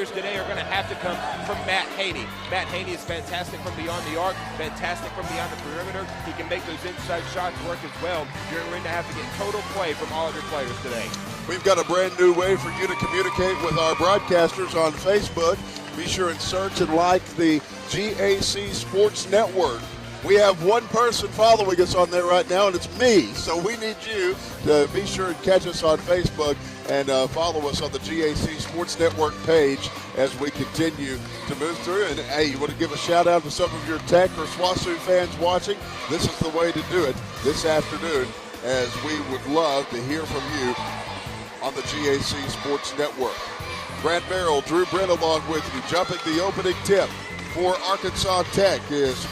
players today are going to have to come from Matt Haney. Matt Haney is fantastic from beyond the arc, fantastic from beyond the perimeter. He can make those inside shots work as well. You're going to have to get total play from all of your players today. We've got a brand new way for you to communicate with our broadcasters on Facebook. Be sure and search and like the GAC Sports Network. We have one person following us on there right now, and it's me. So we need you to be sure and catch us on Facebook and follow us on the GAC Sports Network page as we continue to move through. And, hey, you want to give a shout-out to some of your Tech or SWOSU fans watching? This is the way to do it this afternoon, as we would love to hear from you on the GAC Sports Network. Grant Merrill, Drew Brent along with you. Jumping the opening tip for Arkansas Tech is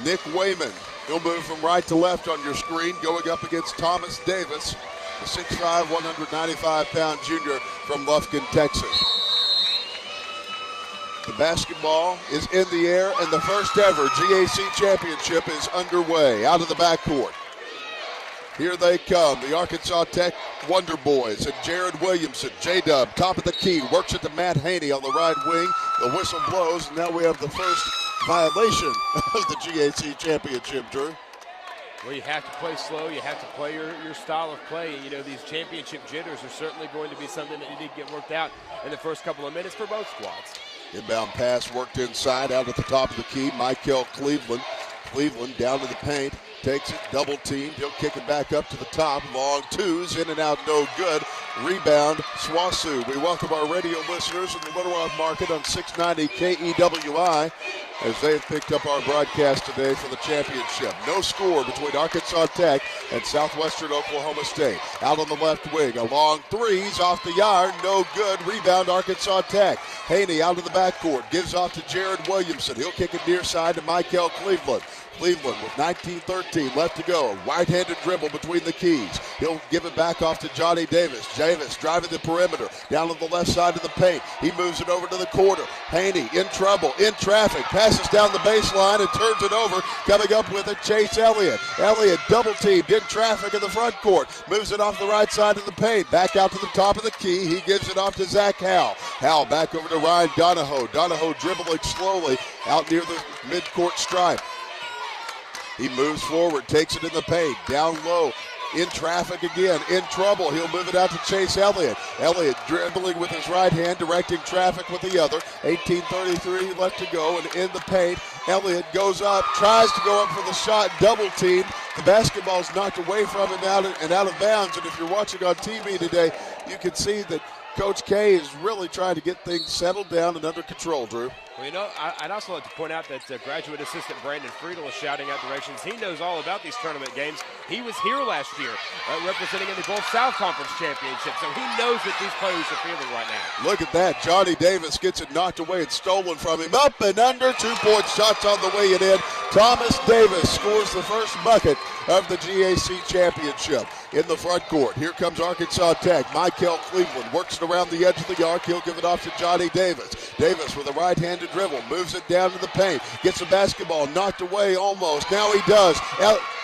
Nick Wayman. He'll move from right to left on your screen, going up against Thomas Davis, the 6'5", 195-pound junior from Lufkin, Texas. The basketball is in the air, and the first ever GAC championship is underway. Out of the backcourt. Here they come, the Arkansas Tech Wonder Boys and Jared Williamson. J-Dub, top of the key, works it to Matt Haney on the right wing. The whistle blows, and now we have the first violation of the GAC championship, Drew. Well, you have to play slow. You have to play your style of play. And, you know, these championship jitters are certainly going to be something that you need to get worked out in the first couple of minutes for both squads. Inbound pass worked inside, out at the top of the key. Michael Cleveland. Cleveland down to the paint. Takes it, double teamed. He'll kick it back up to the top. Long twos, in and out, no good. Rebound, SWOSU. We welcome our radio listeners in the Little Rock market on 690 KEWI as they've picked up our broadcast today for the championship. No score between Arkansas Tech and Southwestern Oklahoma State. Out on the left wing, a long threes off the yard, no good. Rebound, Arkansas Tech. Haney out of the backcourt, gives off to Jared Williamson. He'll kick it near side to Michael Cleveland. Cleveland with 19-13 left to go. Right-handed dribble between the keys. He'll give it back off to Johnny Davis. Davis driving the perimeter. Down on the left side of the paint. He moves it over to the corner. Haney in trouble, in traffic. Passes down the baseline and turns it over. Coming up with it, Chase Elliott. Elliott double teamed in traffic in the front court. Moves it off the right side of the paint. Back out to the top of the key. He gives it off to Zach Howell. Howell back over to Ryan Donahoe. Donahoe dribbling slowly out near the midcourt stripe. He moves forward, takes it in the paint, down low, in traffic again, in trouble. He'll move it out to Chase Elliott. Elliott dribbling with his right hand, directing traffic with the other. 18:33 left to go, and in the paint, Elliott goes up, tries to go up for the shot, double team. The basketball's knocked away from him out of bounds, and if you're watching on TV today, you can see that Coach K is really trying to get things settled down and under control, Drew. Well, you know, I'd also like to point out that graduate assistant Brandon Friedel is shouting out directions. He knows all about these tournament games. He was here last year representing in the Gulf South Conference Championship, so he knows what these players are feeling right now. Look at that. Johnny Davis gets it knocked away and stolen from him. Up and under, 2-point shots on the way and in. Thomas Davis scores the first bucket of the GAC championship. In the front court, here comes Arkansas Tech. Michael Cleveland works it around the edge of the arc. He'll give it off to Johnny Davis. Davis with a right-handed dribble, moves it down to the paint, gets the basketball knocked away almost. Now he does.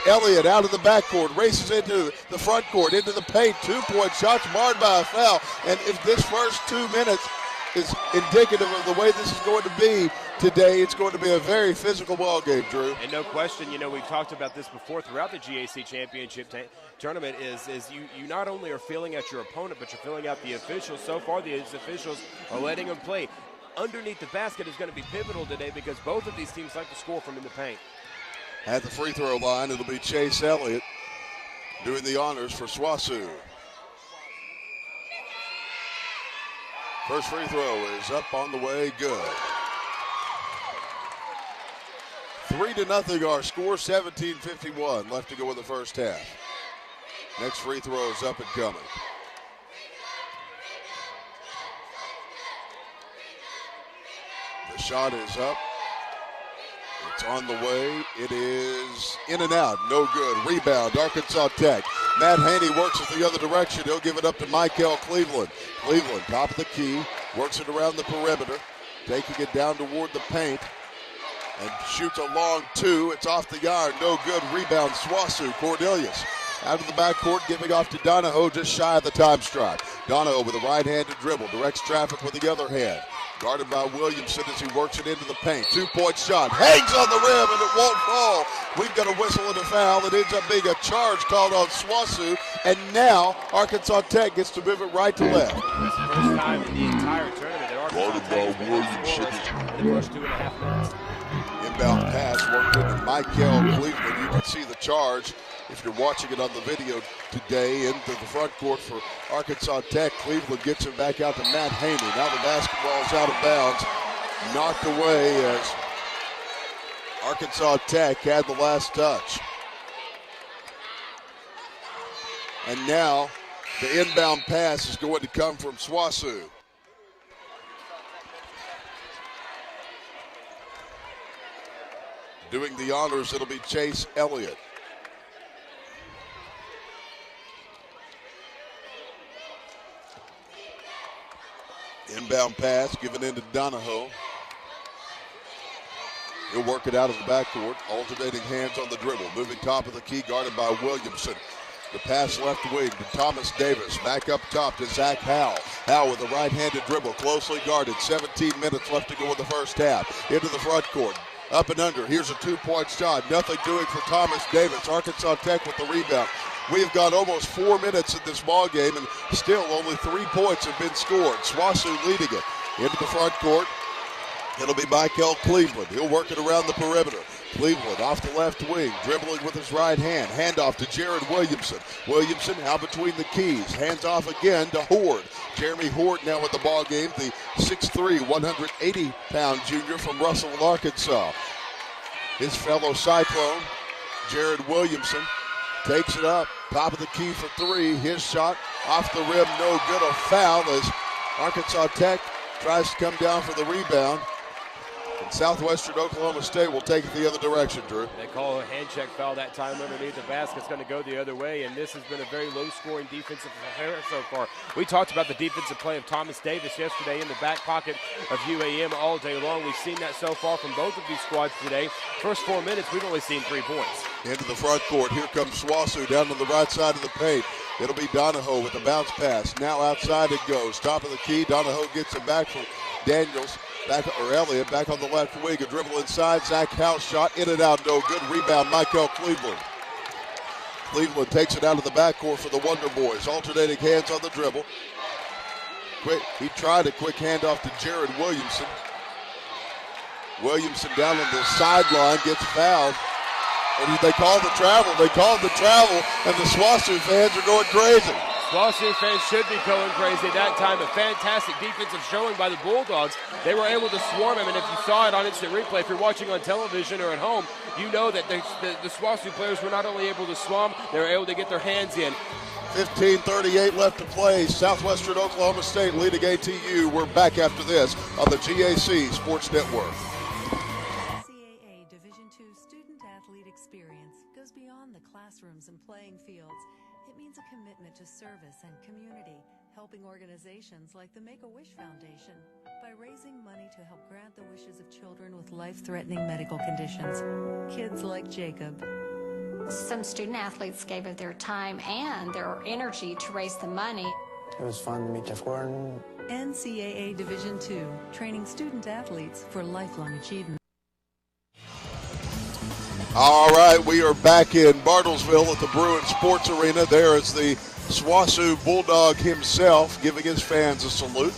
Elliott out of the backcourt, races into the front court, into the paint. 2-point shots marred by a foul. And if this first 2 minutes is indicative of the way this is going to be today, it's going to be a very physical ball game, Drew. And no question, you know, we've talked about this before throughout the GAC championship tournament is you not only are filling out your opponent, but you're filling out the officials. So far, these officials are letting them play. Underneath the basket is going to be pivotal today because both of these teams like to score from in the paint. At the free throw line, it'll be Chase Elliott doing the honors for SWOSU. First free throw is up on the way, good. 3-0 our score, 17:51 left to go in the first half. Next free throw is up and coming. The shot is up. It's on the way. It is in and out. No good. Rebound, Arkansas Tech. Matt Haney works it the other direction. He'll give it up to Michael Cleveland. Cleveland, top of the key, works it around the perimeter, taking it down toward the paint, and shoots a long two. It's off the yard. No good. Rebound, SWOSU. Cornelius out of the backcourt, giving off to Donahoe just shy of the time stripe. Donahoe with a right-handed dribble, directs traffic with the other hand. Guarded by Williamson as he works it into the paint. 2-point shot, hangs on the rim, and it won't fall. We've got a whistle and a foul. It ends up being a charge called on SWOSU, and now Arkansas Tech gets to move it right to left. That's the first time in the entire tournament that Arkansas Tech has scoreless in the first 2.5 minutes. Inbound pass worked into Michael Cleveland. You can see the charge if you're watching it on the video today into the front court for Arkansas Tech. Cleveland gets it back out to Matt Haney. Now the basketball's out of bounds, knocked away as Arkansas Tech had the last touch. And now the inbound pass is going to come from SWOSU. Doing the honors, it'll be Chase Elliott. Inbound pass given into Donahoe. He'll work it out of the backcourt. Alternating hands on the dribble. Moving top of the key, guarded by Williamson. The pass left wing to Thomas Davis. Back up top to Zach Howell. Howell with a right-handed dribble, closely guarded. 17 minutes left to go in the first half. Into the front court. Up and under. Here's a 2-point shot. Nothing doing for Thomas Davis. Arkansas Tech with the rebound. We have gone almost 4 minutes in this ball game, and still only 3 points have been scored. SWOSU leading it. Into the front court. It'll be Michael Cleveland. He'll work it around the perimeter. Cleveland off the left wing, dribbling with his right hand. Handoff to Jared Williamson. Williamson out between the keys. Hands off again to Horde. Jeremy Horde now at the ball game, the 6'3", 180-pound junior from Russell, Arkansas. His fellow Cyclone, Jared Williamson, takes it up. Top of the key for 3. His shot off the rim, no good. A foul as Arkansas Tech tries to come down for the rebound. And Southwestern Oklahoma State will take it the other direction, Drew. They call a hand check foul that time underneath the basket. It's going to go the other way, and this has been a very low-scoring defensive affair so far. We talked about the defensive play of Thomas Davis yesterday in the back pocket of UAM all day long. We've seen that so far from both of these squads today. First 4 minutes, we've only seen 3 points. Into the front court. Here comes SWOSU down to the right side of the paint. It'll be Donahoe with the bounce pass. Now outside it goes. Top of the key. Donahoe gets it back from Daniels. Elliott back on the left wing. A dribble inside. Zach House shot in and out. No good. Rebound, Michael Cleveland. Cleveland takes it out of the backcourt for the Wonder Boys. Alternating hands on the dribble. He tried a quick handoff to Jared Williamson. Williamson down on the sideline gets fouled. And they called the travel. They called the travel, and the SWOSU fans are going crazy. SWOSU fans should be going crazy at that time. A fantastic defensive showing by the Bulldogs. They were able to swarm him, and if you saw it on instant replay, if you're watching on television or at home, you know that the SWOSU players were not only able to swarm, they were able to get their hands in. 15:38 left to play. Southwestern Oklahoma State leading ATU. We're back after this on the GAC Sports Network. NCAA Division II student-athlete experience goes beyond the classrooms and playing fields. It means a commitment to service and community, helping organizations like the Make-A-Wish Foundation by raising money to help grant the wishes of children with life-threatening medical conditions. Kids like Jacob. Some student athletes gave of their time and their energy to raise the money. It was fun to meet Jeff Gordon. NCAA Division II, training student athletes for lifelong achievement. All right, we are back in Bartlesville at the Bruin Sports Arena. There is the SWOSU Bulldog himself giving his fans a salute.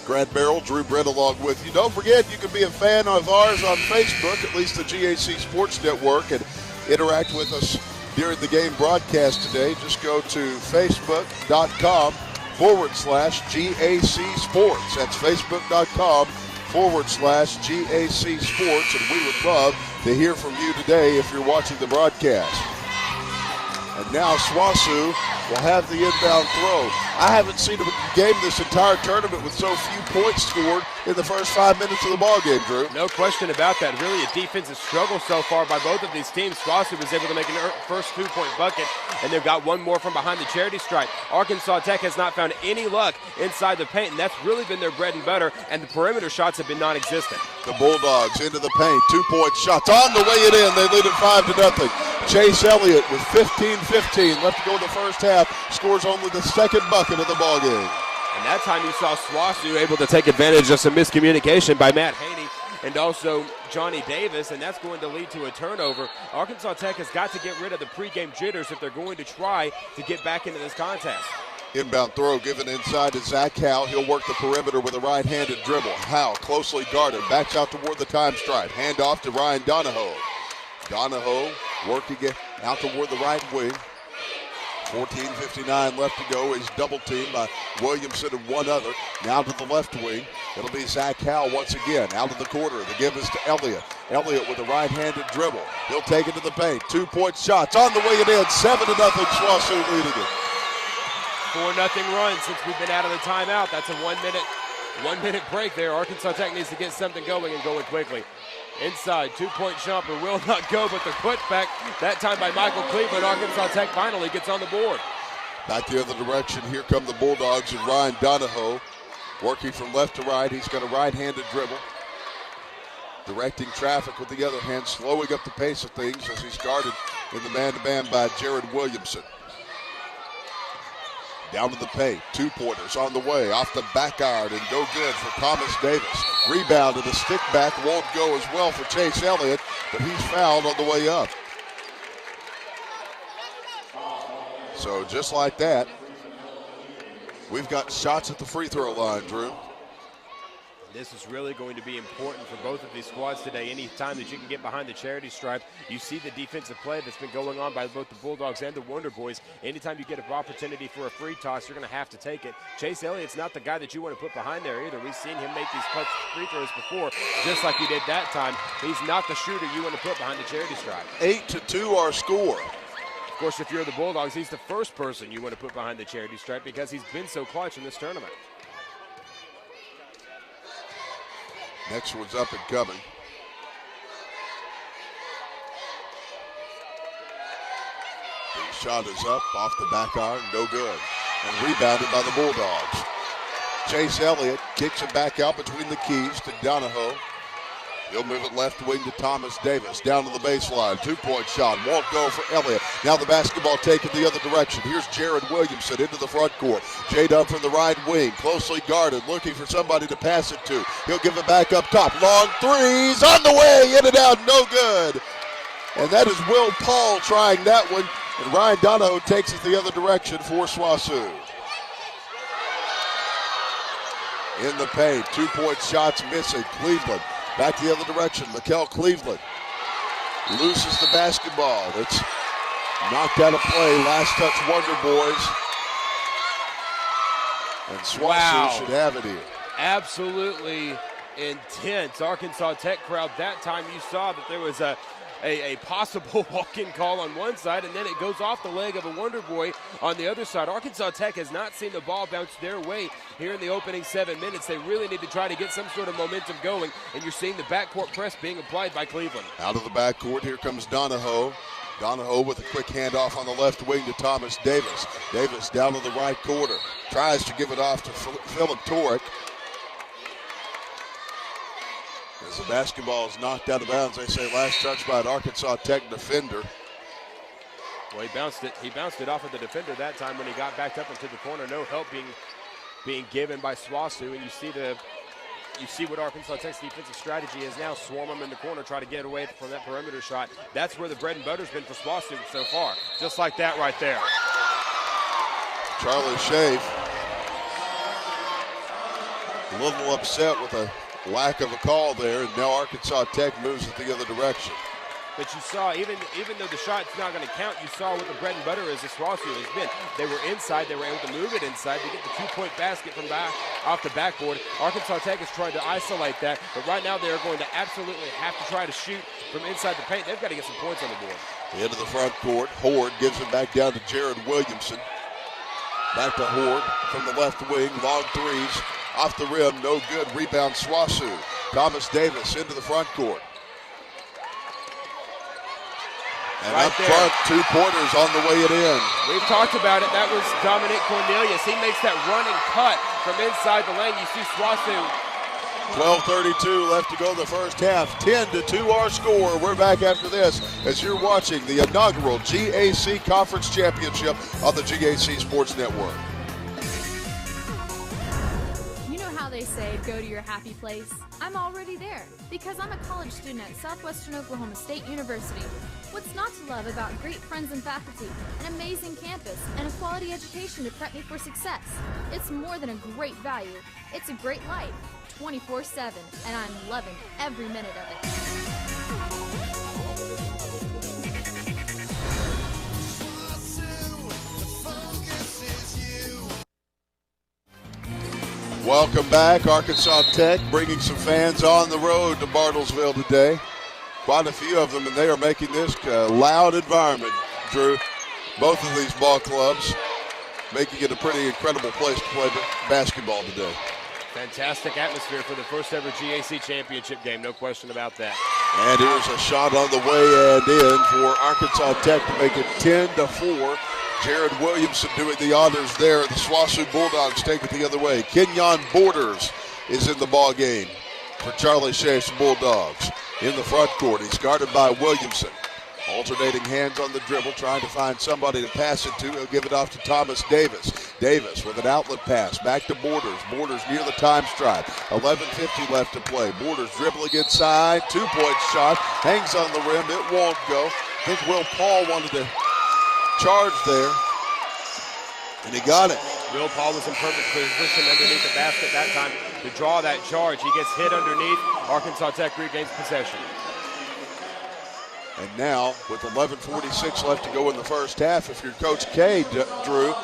Grant Barrel, Drew Brett along with you. Don't forget, you can be a fan of ours on Facebook, at least the GAC Sports Network, and interact with us during the game broadcast today. Just go to facebook.com/GAC Sports. That's facebook.com/GAC Sports, and we would love to hear from you today if you're watching the broadcast. And now SWOSU will have the inbound throw. I haven't seen a game this entire tournament with so few points scored in the first 5 minutes of the ball game, Drew. No question about that. Really a defensive struggle so far by both of these teams. SWOSU was able to make an first 2-point bucket, and they've got one more from behind the charity stripe. Arkansas Tech has not found any luck inside the paint, and that's really been their bread and butter, and the perimeter shots have been non-existent. The Bulldogs into the paint, 2-point shots on the way it in. They lead it 5-0. Chase Elliott with 15-15 left to go in the first half, scores only the second bucket of the ball game. And that time you saw SWOSU able to take advantage of some miscommunication by Matt Haney and also Johnny Davis, and that's going to lead to a turnover. Arkansas Tech has got to get rid of the pregame jitters if they're going to try to get back into this contest. Inbound throw given inside to Zach Howe. He'll work the perimeter with a right-handed dribble. Howe closely guarded, backs out toward the time stripe. Hand off to Ryan Donahoe. Donahoe working it out toward the right wing. 14:59 left to go. He's double teamed by Williamson and one other. Now to the left wing. It'll be Zach Howe once again. Out of the quarter. The give is to Elliott. Elliott with a right-handed dribble. He'll take it to the paint. 2-point shots on the way it in. 7-0 SWOSU leading it. 4-0 run since we've been out of the timeout. That's a 1 minute break there. Arkansas Tech needs to get something going and going quickly. Inside, 2-point jumper will not go, but the putback, that time by Michael Cleveland. Arkansas Tech finally gets on the board. Back the other direction. Here come the Bulldogs and Ryan Donahoe working from left to right. He's got a right-handed dribble. Directing traffic with the other hand, slowing up the pace of things as he's guarded in the man-to-man by Jared Williamson. Down to the paint, 2-pointers on the way, off the back iron and go good for Thomas Davis. Rebound and a stick back won't go as well for Chase Elliott, but he's fouled on the way up. So just like that, we've got shots at the free throw line, Drew. This is really going to be important for both of these squads today. Any time that you can get behind the charity stripe, you see the defensive play that's been going on by both the Bulldogs and the Wonder Boys. Anytime you get an opportunity for a free toss, you're going to have to take it. Chase Elliott's not the guy that you want to put behind there either. We've seen him make these free throws before, just like he did that time. He's not the shooter you want to put behind the charity stripe. 8-2 our score. Of course, if you're the Bulldogs, he's the first person you want to put behind the charity stripe because he's been so clutch in this tournament. Next one's up and coming. The shot is up off the back iron, no good. And rebounded by the Bulldogs. Chase Elliott kicks it back out between the keys to Donahoe. He'll move it left wing to Thomas Davis. Down to the baseline. 2-point shot. Won't go for Elliott. Now the basketball taken the other direction. Here's Jared Williamson into the front court. J-Dub from the right wing. Closely guarded. Looking for somebody to pass it to. He'll give it back up top. Long threes on the way. In and out. No good. And that is Will Paul trying that one. And Ryan Donahoe takes it the other direction for SWOSU. In the paint. 2-point shots missing. Cleveland. Back the other direction, Mikel Cleveland loses the basketball. It's knocked out of play. Last touch, Wonder Boys. And SWOSU should have it here. Absolutely intense Arkansas Tech crowd. That time you saw that there was a possible walk-in call on one side, and then it goes off the leg of a Wonder Boy on the other side. Arkansas Tech has not seen the ball bounce their way here in the opening 7 minutes. They really need to try to get some sort of momentum going, and you're seeing the backcourt press being applied by Cleveland. Out of the backcourt, here comes Donahoe. Donahoe with a quick handoff on the left wing to Thomas Davis. Davis down to the right quarter. Tries to give it off to Philip Torek. As the basketball is knocked out of bounds, they say last touch by an Arkansas Tech defender. Well, he bounced it off of the defender that time when he got backed up into the corner. No help being given by SWOSU, and you see what Arkansas Tech's defensive strategy is now. Swarm them in the corner, try to get away from that perimeter shot. That's where the bread and butter's been for SWOSU so far. Just like that right there. Charlie Schaaf a little upset with a lack of a call there, and now Arkansas Tech moves it the other direction. But you saw, even though the shot's not going to count, you saw what the bread and butter is this SWOSU has been. They were inside. They were able to move it inside to get the 2-point basket from off the backboard. Arkansas Tech has tried to isolate that, but right now they're going to absolutely have to try to shoot from inside the paint. They've got to get some points on the board. Into the front court. Horde gives it back down to Jared Williamson. Back to Horde from the left wing. Long threes off the rim. No good. Rebound SWOSU. Thomas Davis into the front court. And right up there. front, 2 pointers on the way it in. We've talked about it. That was Dominic Cornelius. He makes that running cut from inside the lane. You see SWOSU. 12:32 left to go in the first half. 10-2 our score. We're back after this as you're watching the inaugural GAC Conference Championship on the GAC Sports Network. You know how they say, go to your happy place? I'm already there because I'm a college student at Southwestern Oklahoma State University. What's not to love about great friends and faculty, an amazing campus, and a quality education to prep me for success? It's more than a great value. It's a great life, 24/7, and I'm loving every minute of it. Welcome back. Arkansas Tech bringing some fans on the road to Bartlesville today. Quite a few of them, and they are making this a loud environment, Drew. Both of these ball clubs making it a pretty incredible place to play basketball today. Fantastic atmosphere for the first ever GAC championship game, no question about that. And here's a shot on the way and in for Arkansas Tech to make it 10-4. Jared Williamson doing the honors there. The SWOSU Bulldogs take it the other way. Kenyon Borders is in the ball game for Charlie Schaaf's Bulldogs. In the front court, he's guarded by Williamson. Alternating hands on the dribble, trying to find somebody to pass it to. He'll give it off to Thomas Davis. Davis with an outlet pass. Back to Borders. Borders near the time stripe. 11:50 left to play. Borders dribbling inside. 2-point shot. Hangs on the rim. It won't go. I think Will Paul wanted to charge there, and he got it. Will Paul was in perfect position underneath the basket that time to draw that charge. He gets hit underneath. Arkansas Tech regains possession. And now, with 11:46 left to go in the first half, if you're Coach K, Drew,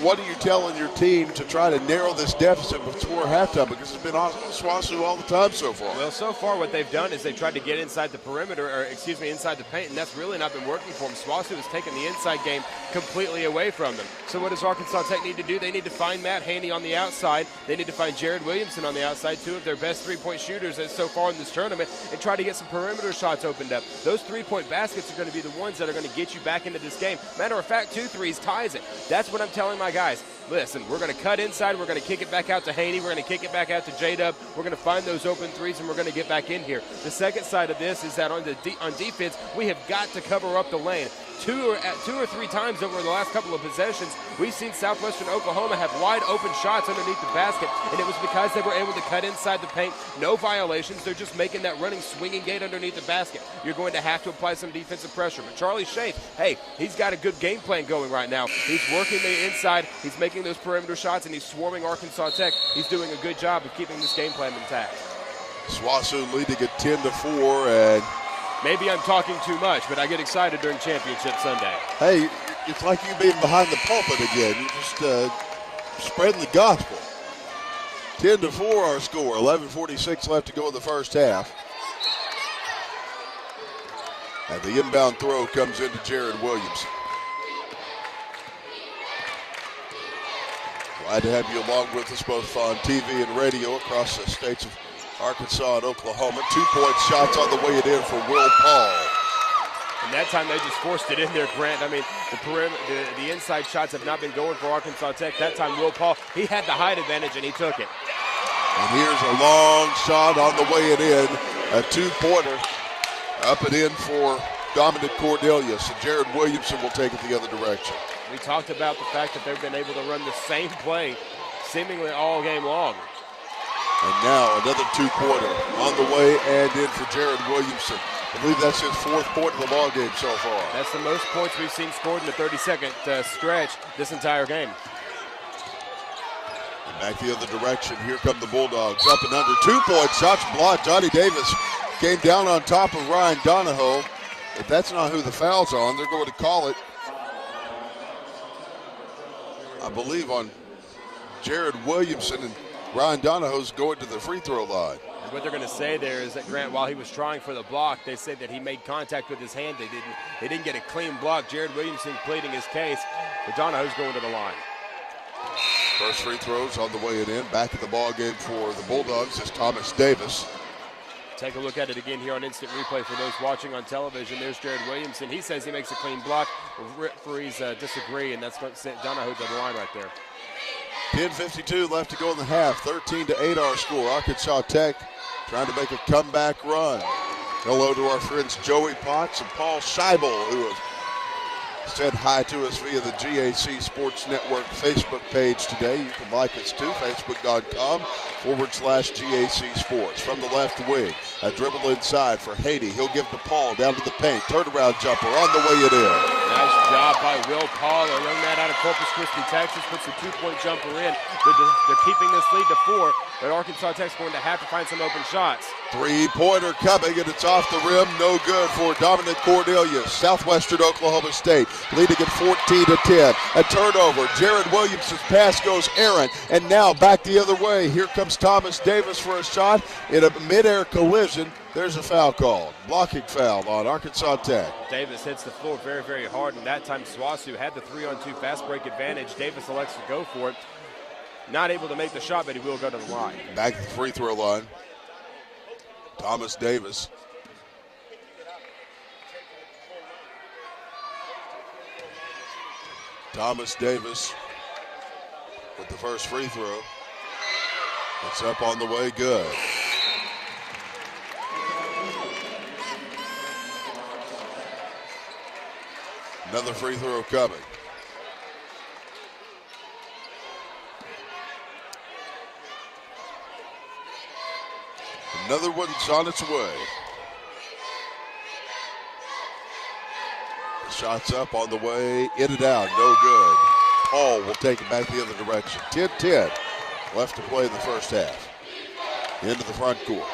what are you telling your team to try to narrow this deficit before halftime? Because it's been on SWOSU all the time so far. Well, so far what they've done is they've tried to get inside the perimeter, or inside the paint, and that's really not been working for them. SWOSU has taken the inside game completely away from them. So what does Arkansas Tech need to do? They need to find Matt Haney on the outside. They need to find Jared Williamson on the outside, 2 of their best three-point shooters so far in this tournament, and try to get some perimeter shots opened up. Those three-point baskets are going to be the ones that are going to get you back into this game. Matter of fact, 2 threes ties it. That's what I'm telling my guys. Listen, we're going to cut inside. We're going to kick it back out to Haney. We're going to kick it back out to J-Dub. We're going to find those open threes, and we're going to get back in here. The second side of this is that on defense, we have got to cover up the lane. 2 or 3 times over the last couple of possessions, we've seen Southwestern Oklahoma have wide open shots underneath the basket, and it was because they were able to cut inside the paint. No violations. They're just making that running swinging gate underneath the basket. You're going to have to apply some defensive pressure. But Charlie Schaaf, hey, he's got a good game plan going right now. He's working the inside. He's making those perimeter shots, and he's swarming Arkansas Tech. He's doing a good job of keeping this game plan intact. SWOSU leading at 10-4, and maybe I'm talking too much, but I get excited during Championship Sunday. hey, it's like you being behind the pulpit again. You're just spreading the gospel. 10-4 our score. 11:46 left to go in the first half. And the inbound throw comes into Jared Williamson. Glad to have you along with us both on TV and radio across the states of Arkansas and Oklahoma. 2-point shots on the way it in for Will Paul. And that time they just forced it in there, Grant. I mean, the inside shots have not been going for Arkansas Tech. That time Will Paul, he had the height advantage and he took it. And here's a long shot on the way it in. A 2-pointer up and in for Dominic Cornelius. And Jared Williamson will take it the other direction. We talked about the fact that they've been able to run the same play seemingly all game long. And now another 2-pointer on the way and in for Jared Williamson. I believe that's his 4th point of the ball game so far. That's the most points we've seen scored in the 30-second stretch this entire game. And back the other direction. Here come the Bulldogs. Up and under. 2-point shots blocked. Johnny Davis came down on top of Ryan Donahoe. If that's not who the foul's on, they're going to call it, I believe, on Jared Williamson, and Ryan Donahoe's going to the free throw line. And what they're going to say there is that, Grant, while he was trying for the block, they said that he made contact with his hand. They didn't get a clean block. Jared Williamson pleading his case, but Donahoe's going to the line. First free throws on the way it in. Back in the ball game for the Bulldogs is Thomas Davis. Take a look at it again here on instant replay for those watching on television. There's Jared Williamson. He says he makes a clean block. Referees disagree, and that's what sent Donahoe to the line right there. 10:52 left to go in the half. 13-8 our score. Arkansas Tech trying to make a comeback run. Hello to our friends Joey Potts and Paul Scheibel, who have said hi to us via the GAC Sports Network Facebook page today. You can like us too, facebook.com/GAC Sports. From the left wing, a dribble inside for Haiti. He'll give to Paul down to the paint. Turnaround jumper on the way it in. Nice job by Will Paul, a young man out of Corpus Christi, Texas, puts the two-point jumper in. They're keeping this lead to 4, but Arkansas Tech's going to have to find some open shots. Three-pointer coming, and it's off the rim. No good for Dominic Cornelius. Southwestern Oklahoma State leading at 14-10. A turnover. Jared Williamson's pass goes errant, and now back the other way. Here comes Thomas Davis for a shot. In a midair collision, there's a foul called. Blocking foul on Arkansas Tech. Davis hits the floor very, very hard, and that time SWOSU had the 3-on-2 fast break advantage. Davis elects to go for it. Not able to make the shot, but he will go to the line. Back to the free throw line. Thomas Davis. Thomas Davis with the first free throw. It's up on the way, good. Another free throw coming. Another one's on its way. The shot's up on the way, in and out, no good. Paul will take it back the other direction. 10-10 left to play in the first half. Into the front court.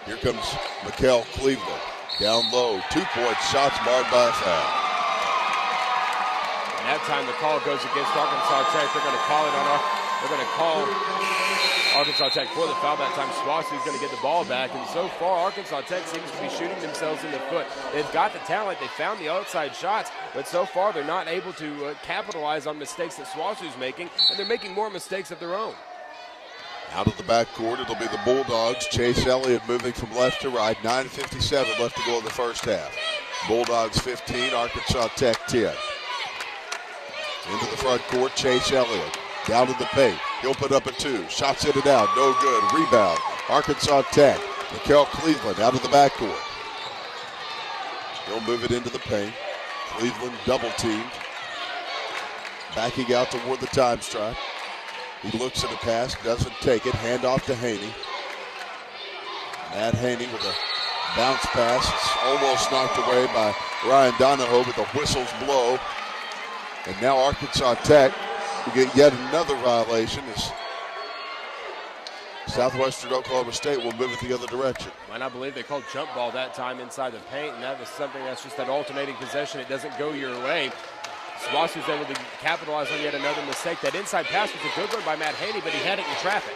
Here comes Mikael Cleveland. Down low, 2-point shots barred by a foul. And that time the call goes against Arkansas Tech. They're going to call it on they're going to call Arkansas Tech for the foul. That time SWOSU is going to get the ball back. And so far, Arkansas Tech seems to be shooting themselves in the foot. They've got the talent. They found the outside shots. But so far, they're not able to capitalize on mistakes that SWOSU is making. And they're making more mistakes of their own. Out of the backcourt, it'll be the Bulldogs. Chase Elliott moving from left to right. 9:57 left to go in the first half. Bulldogs 15, Arkansas Tech 10. Into the front court, Chase Elliott. Down to the paint. He'll put up a 2. Shots in and out. No good. Rebound. Arkansas Tech. Mikael Cleveland out of the backcourt. He'll move it into the paint. Cleveland double teamed. Backing out toward the time stripe. He looks at the pass. Doesn't take it. Hand off to Haney. Matt Haney with a bounce pass. It's almost knocked away by Ryan Donahoe, but the whistles blow. And now Arkansas Tech will get yet another violation as Southwestern Oklahoma State will move it the other direction. And I believe they called jump ball that time inside the paint, and that was something that's just that alternating possession. It doesn't go your way. SWOSU's able to capitalize on yet another mistake. That inside pass was a good one by Matt Haney, but he had it in traffic.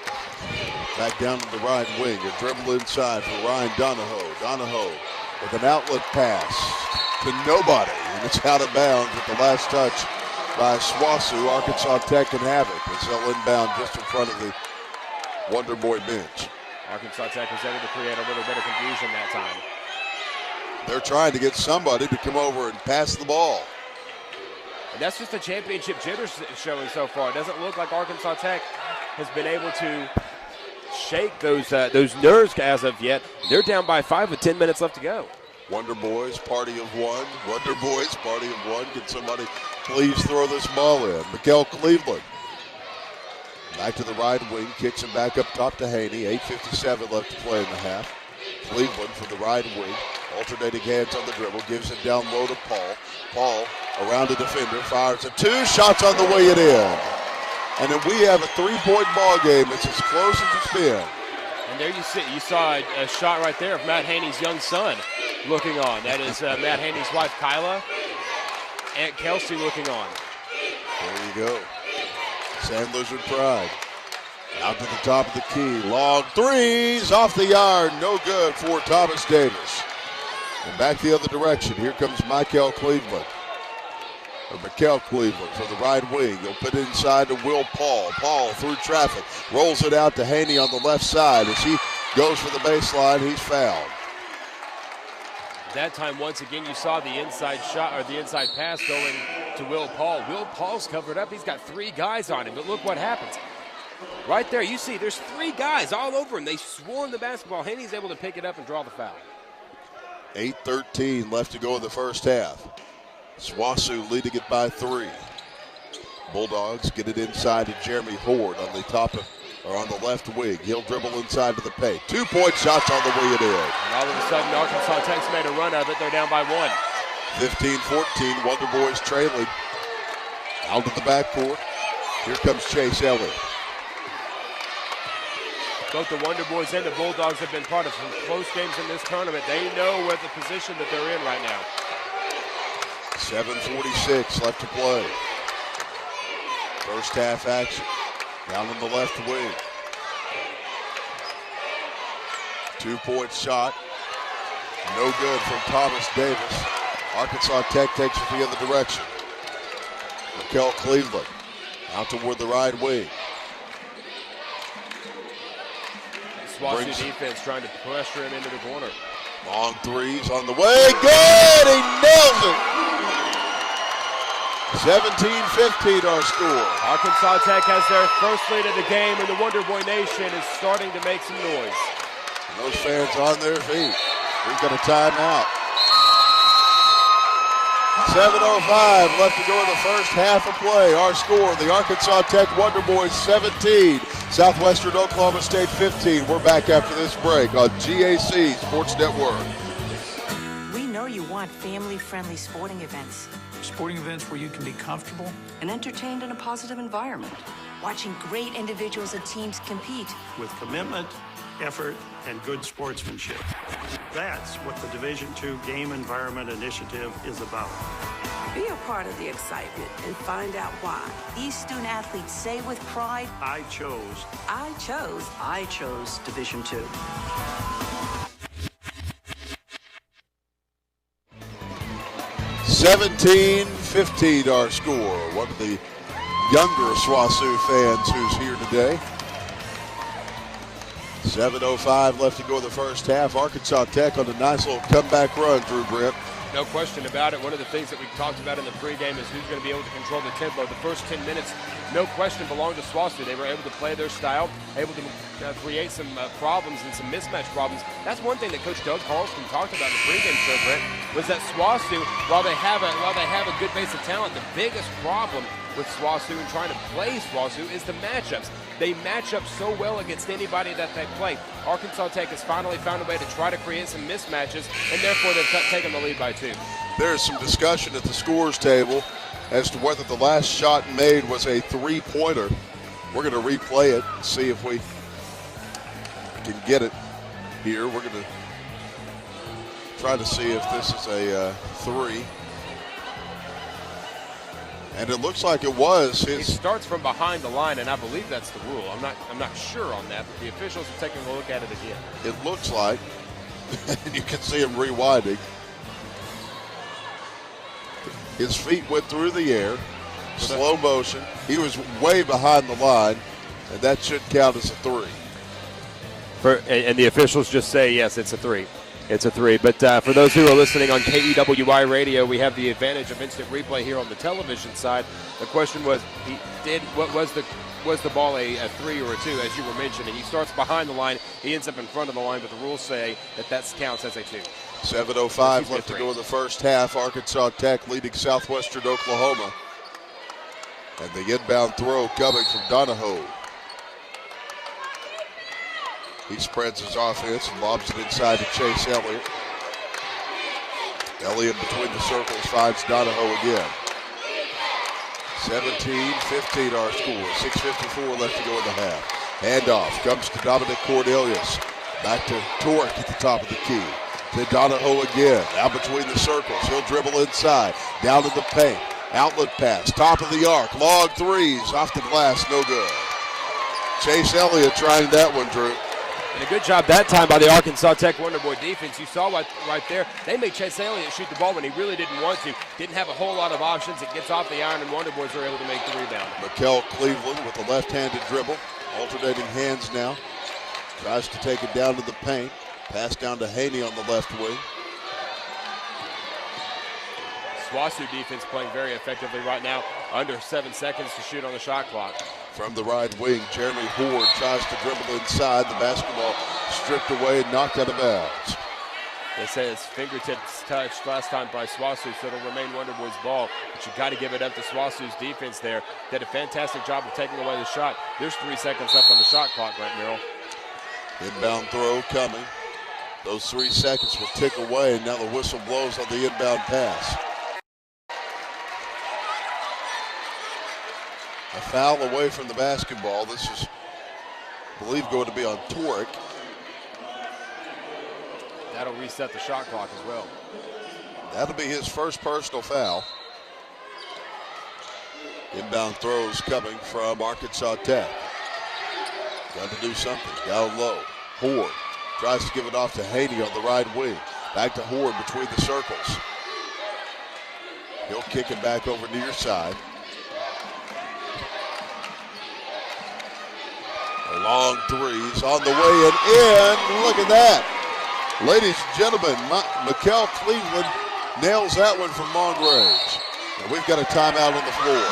Back down to the right wing. A dribble inside for Ryan Donahoe. Donahoe with an outlet pass to nobody. And it's out of bounds with the last touch by SWOSU. Arkansas Tech can have it. It's inbound just in front of the Wonder Boy bench. Arkansas Tech was able to create a little bit of confusion that time. They're trying to get somebody to come over and pass the ball. And that's just the championship jitters showing so far. It doesn't look like Arkansas Tech has been able to shake those nerves as of yet. They're down by 5 with 10 minutes left to go. Wonder Boys, party of one. Wonder Boys, party of one. Can somebody please throw this ball in? Mikael Cleveland. Back to the right wing, kicks him back up top to Haney. 8:57 left to play in the half. Cleveland from the right wing, alternating hands on the dribble, gives it down low to Paul. Paul around the defender, fires a 2, shots on the way it in. And then we have a 3-point ball game. It's as close as it's been. And there you saw a shot right there of Matt Haney's young son looking on. That is Matt Haney's wife, Kyla. Aunt Kelsey looking on. There you go. Sandler's with pride. Out to the top of the key. Long threes off the yard. No good for Thomas Davis. And back the other direction. Here comes Mikael Cleveland. Mikel Cleveland from the right wing. He'll put it inside to Will Paul. Paul through traffic. Rolls it out to Haney on the left side. As he goes for the baseline, he's fouled. That time, once again, you saw the inside shot or the inside pass going to Will Paul. Will Paul's covered up. He's got 3 guys on him, but look what happens. Right there, you see there's 3 guys all over him. They swarm the basketball. Haney's able to pick it up and draw the foul. 8:13 left to go in the first half. SWOSU leading it by 3. Bulldogs get it inside to Jeremy Horde on the on the left wing. He'll dribble inside to the paint. 2-point shots on the way it in. And all of a sudden, Arkansas Tech's made a run of it. They're down by 1. 15-14, Wonder Boys trailing. Out of the backcourt. Here comes Chase Elliott. Both the Wonder Boys and the Bulldogs have been part of some close games in this tournament. They know what the position that they're in right now. 7:46 left to play. First half action. Down on the left wing. 2-point shot. No good from Thomas Davis. Arkansas Tech takes it the other direction. Mikel Cleveland out toward the right wing. SWOSU defense trying to pressure him into the corner. Long threes on the way. Good! He nails it! 17-15 our score. Arkansas Tech has their first lead of the game, and the Wonder Boy Nation is starting to make some noise. And those fans on their feet. We've got a timeout. 7:05 left to go in the first half of play. Our score, the Arkansas Tech Wonder Boys 17, Southwestern Oklahoma State 15. We're back after this break on GAC Sports Network. We know you want family-friendly sporting events. Sporting events where you can be comfortable and entertained in a positive environment. Watching great individuals and teams compete. With commitment, effort, and good sportsmanship. That's what the Division II Game Environment Initiative is about. Be a part of the excitement and find out why. These student athletes say with pride, I chose Division II. $17-15 our score. One of the younger SWOSU fans who's here today. 7:05 left to go in the first half. Arkansas Tech on a nice little comeback run, Drew Britt. No question about it. One of the things that we talked about in the pregame is who's going to be able to control the tempo. The first 10 minutes, no question, belonged to SWOSU. They were able to play their style, able to create some problems and some mismatch problems. That's one thing that Coach Doug Carlson talked about in the pregame show, Brent, was that SWOSU, while they have a good base of talent, the biggest problem with SWOSU and trying to play SWOSU is the matchups. They match up so well against anybody that they play. Arkansas Tech has finally found a way to try to create some mismatches, and therefore they've taken the lead by 2. There's some discussion at the scores table as to whether the last shot made was a 3-pointer. We're going to replay it and see if we can get it here. We're going to try to see if this is a 3. And it looks like it was his. He starts from behind the line, and I believe that's the rule. I'm not sure on that, but the officials are taking a look at it again. It looks like, and you can see him rewinding. His feet went through the air, slow motion. He was way behind the line, and that should count as a 3. And the officials just say, yes, it's a 3. It's a 3. But for those who are listening on KEWI radio, we have the advantage of instant replay here on the television side. The question was, was the ball a 3 or a 2, as you were mentioning? He starts behind the line. He ends up in front of the line, but the rules say that counts as a 2. 7:05 left to go in the first half. Arkansas Tech leading Southwestern Oklahoma. And the inbound throw coming from Donahoe. He spreads his offense and lobs it inside to Chase Elliott. Elliott between the circles finds Donahoe again. 17-15 our score. 6:54 left to go in the half. Handoff comes to Dominic Cordelius. Back to Torek at the top of the key. To Donahoe again. Out between the circles. He'll dribble inside. Down to the paint. Outlet pass. Top of the arc. Long threes. Off the glass. No good. Chase Elliott trying that one, Drew. And a good job that time by the Arkansas Tech Wonder Boy defense. You saw right there, they made Chase Elliott shoot the ball when he really didn't want to. Didn't have a whole lot of options. It gets off the iron, and Wonder Boys are able to make the rebound. Mikel Cleveland with the left-handed dribble, alternating hands now. Tries to take it down to the paint. Pass down to Haney on the left wing. SWOSU defense playing very effectively right now. Under 7 seconds to shoot on the shot clock. From the right wing, Jeremy Horde tries to dribble inside. The basketball stripped away and knocked out of bounds. They say his fingertips touched last time by SWOSU, so it'll remain Wonder Boys' ball. But you got to give it up to SWOSU's defense there. Did a fantastic job of taking away the shot. There's 3 seconds left on the shot clock, Grant Merrill. Inbound throw coming. Those 3 seconds will tick away, and now the whistle blows on the inbound pass. A foul away from the basketball. This is, I believe, going to be on Torek. That'll reset the shot clock as well. That'll be his first personal foul. Inbound throws coming from Arkansas Tech. Got to do something. Down low. Horde tries to give it off to Haney on the right wing. Back to Horde between the circles. He'll kick it back over near side. Long threes on the way and in. Look at that. Ladies and gentlemen, Mikel Cleveland nails that one from long range. And we've got a timeout on the floor.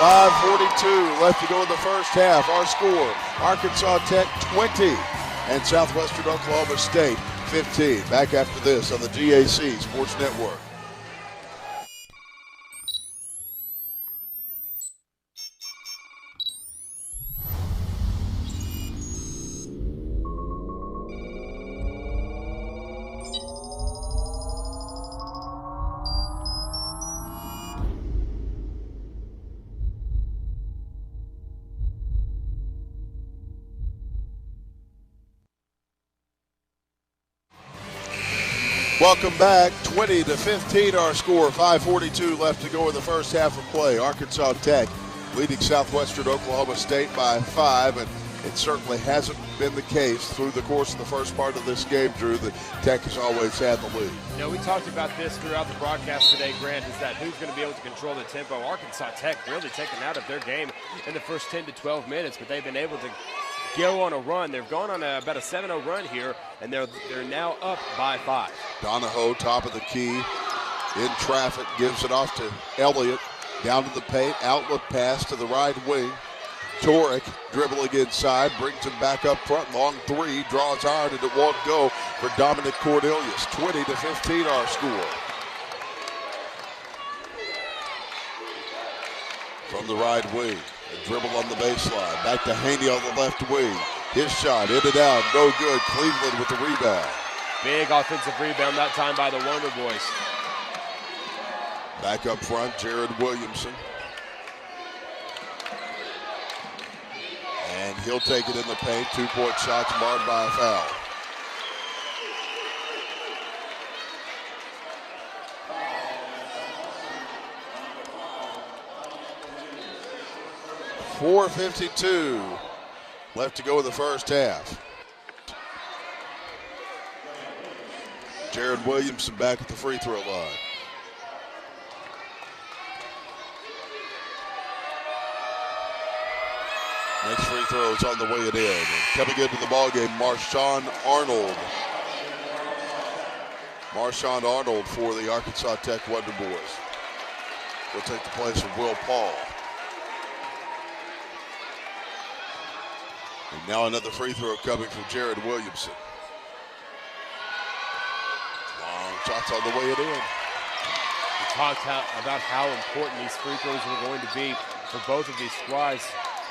5:42 left to go in the first half. Our score, Arkansas Tech 20 and Southwestern Oklahoma State 15. Back after this on the GAC Sports Network. Welcome back. 20-15 our score. 5:42 left to go in the first half of play. Arkansas Tech leading Southwestern Oklahoma State by 5, and it certainly hasn't been the case through the course of the first part of this game, Drew, that Tech has always had the lead. You know, we talked about this throughout the broadcast today, Grant, is that who's going to be able to control the tempo. Arkansas Tech really taken out of their game in the first 10 to 12 minutes, but they've been able to go on a run. They've gone on about a 7-0 run here, and they're now up by 5. Donahoe, top of the key, in traffic, gives it off to Elliott, down to the paint, outlet pass to the right wing. Torek dribbling inside, brings him back up front, long three, draws hard, and it won't go for Dominic Cornelius. 20-15 our score. From the right wing. A dribble on the baseline. Back to Haney on the left wing. His shot in and out. No good. Cleveland with the rebound. Big offensive rebound that time by the Wonder Boys. Back up front, Jared Williamson. And he'll take it in the paint. 2-point shots marred by a foul. .452 left to go in the first half. Jared Williamson back at the free throw line. Next free throw is on the way it in. And coming into the ballgame, Marshawn Arnold. Marshawn Arnold for the Arkansas Tech Wonder Boys. Will take the place of Will Paul. And now another free throw coming from Jared Williamson. Long shots on the way it in. We talked about how important these free throws were going to be for both of these squads,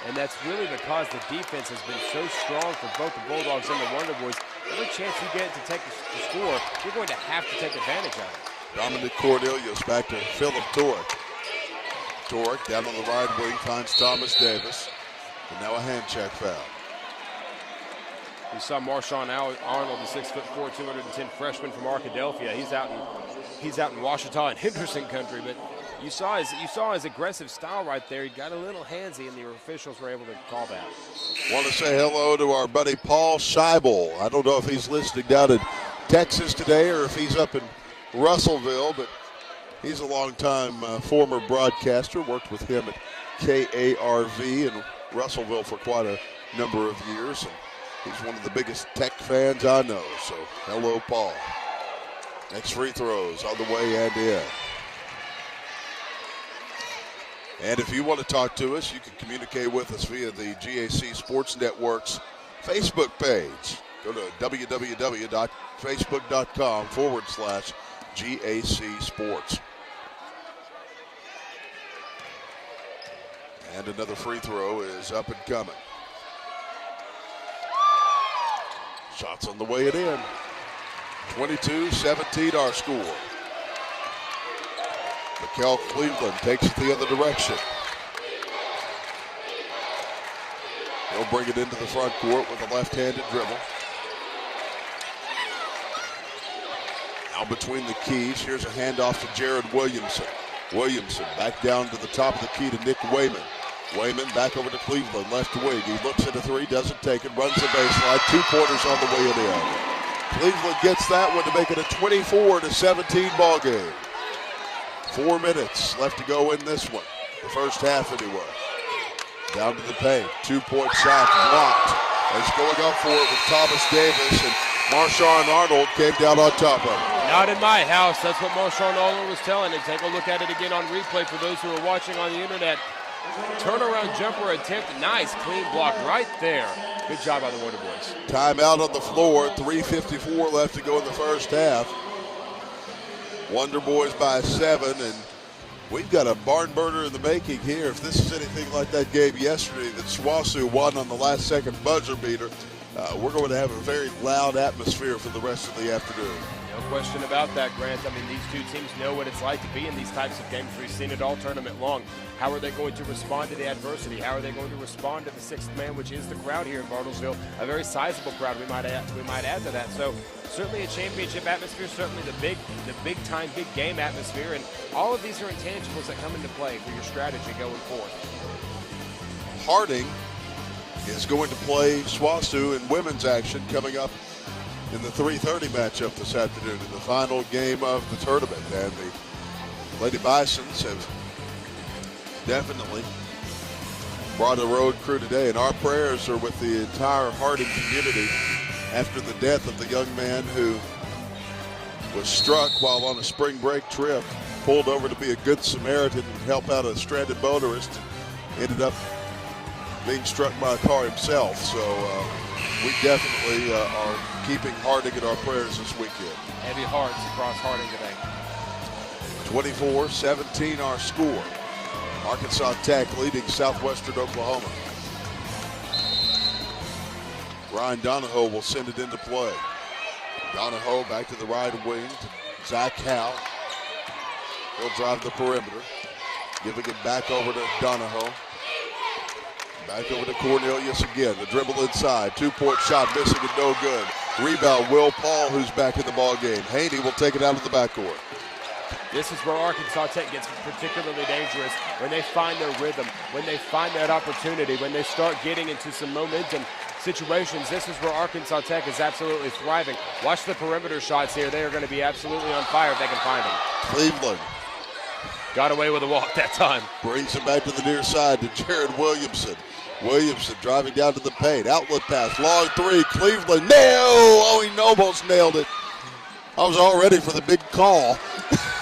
and that's really because the defense has been so strong for both the Bulldogs and the Wonder Boys. Every chance you get to take the score, you're going to have to take advantage of it. Dominic Cornelius back to Philip Torek. Torek down on the right wing finds Thomas Davis, and now a hand check foul. We saw Marshawn Arnold, the 6'4", 210 freshman from Arkadelphia. He's out in Washita and Henderson country, but You saw his aggressive style right there. He got a little handsy, and the officials were able to call that. Want to say hello to our buddy Paul Scheibel. I don't know if he's listening down in Texas today or if he's up in Russellville, but he's a longtime former broadcaster. Worked with him at KARV in Russellville for quite a number of years. And he's one of the biggest Tech fans I know. So hello, Paul. Next free throws on the way and in. And if you want to talk to us, you can communicate with us via the GAC Sports Network's Facebook page. Go to www.facebook.com/GAC Sports. And another free throw is up and coming. Shots on the way and in. 22-17 our score. Mikel Cleveland takes it the other direction. He'll bring it into the front court with a left-handed dribble. Now between the keys, here's a handoff to Jared Williamson. Williamson back down to the top of the key to Nick Wayman. Wayman back over to Cleveland, left wing. He looks at a three, doesn't take it, runs the baseline. 2 pointers on the way and in. Cleveland gets that one to make it a 24-17 ball game. 4 minutes left to go in this one. The first half anyway. Down to the paint. 2-point shot blocked. He's going up for it with Thomas Davis, and Marshawn Arnold came down on top of it. Not in my house. That's what Marshawn Arnold was telling him. Take a look at it again on replay for those who are watching on the internet. Turnaround jumper attempt. Nice clean block right there. Good job by the Wonder Boys. Timeout on the floor. 3:54 left to go in the first half. Wonder Boys by 7, and we've got a barn burner in the making here. If this is anything like that game yesterday that SWOSU won on the last second buzzer beater, we're going to have a very loud atmosphere for the rest of the afternoon. No question about that, Grant. I mean, these two teams know what it's like to be in these types of games. We've seen it all tournament long. How are they going to respond to the adversity? How are they going to respond to the sixth man, which is the crowd here in Bartlesville? A very sizable crowd, we might add to that. So certainly a championship atmosphere, certainly the big time, big game atmosphere, and all of these are intangibles that come into play for your strategy going forward. Harding is going to play SWOSU in women's action coming up in the 3:30 matchup this afternoon in the final game of the tournament. And the Lady Bisons have definitely brought a road crew today, and our prayers are with the entire Harding community after the death of the young man who was struck while on a spring break trip, pulled over to be a good Samaritan and help out a stranded motorist, ended up being struck by a car himself. So we definitely are keeping Harding in our prayers this weekend. Heavy hearts across Harding today. 24-17 our score. Arkansas Tech leading Southwestern Oklahoma. Ryan Donahoe will send it into play. Donahoe back to the right wing to Zach Howe. He'll drive the perimeter. Giving it back over to Donahoe. Back over to Cornelius again. The dribble inside. 2-point shot missing and no good. Rebound, Will Paul, who's back in the ball game. Haney will take it out of the backcourt. This is where Arkansas Tech gets particularly dangerous, when they find their rhythm, when they find that opportunity, when they start getting into some momentum situations. This is where Arkansas Tech is absolutely thriving. Watch the perimeter shots here. They are going to be absolutely on fire if they can find them. Cleveland got away with a walk that time. Brings it back to the near side to Jared Williamson. Williamson driving down to the paint. Outlet pass. Long three. Cleveland. Nail. Oh, he almost nailed it. I was all ready for the big call.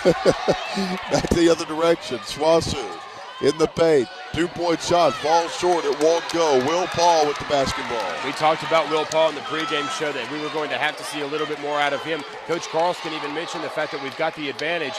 Back the other direction. SWOSU in the paint. 2-point shot. Falls short. It won't go. Will Paul with the basketball. We talked about Will Paul in the pregame show that we were going to have to see a little bit more out of him. Coach Carlson even mentioned the fact that we've got the advantage.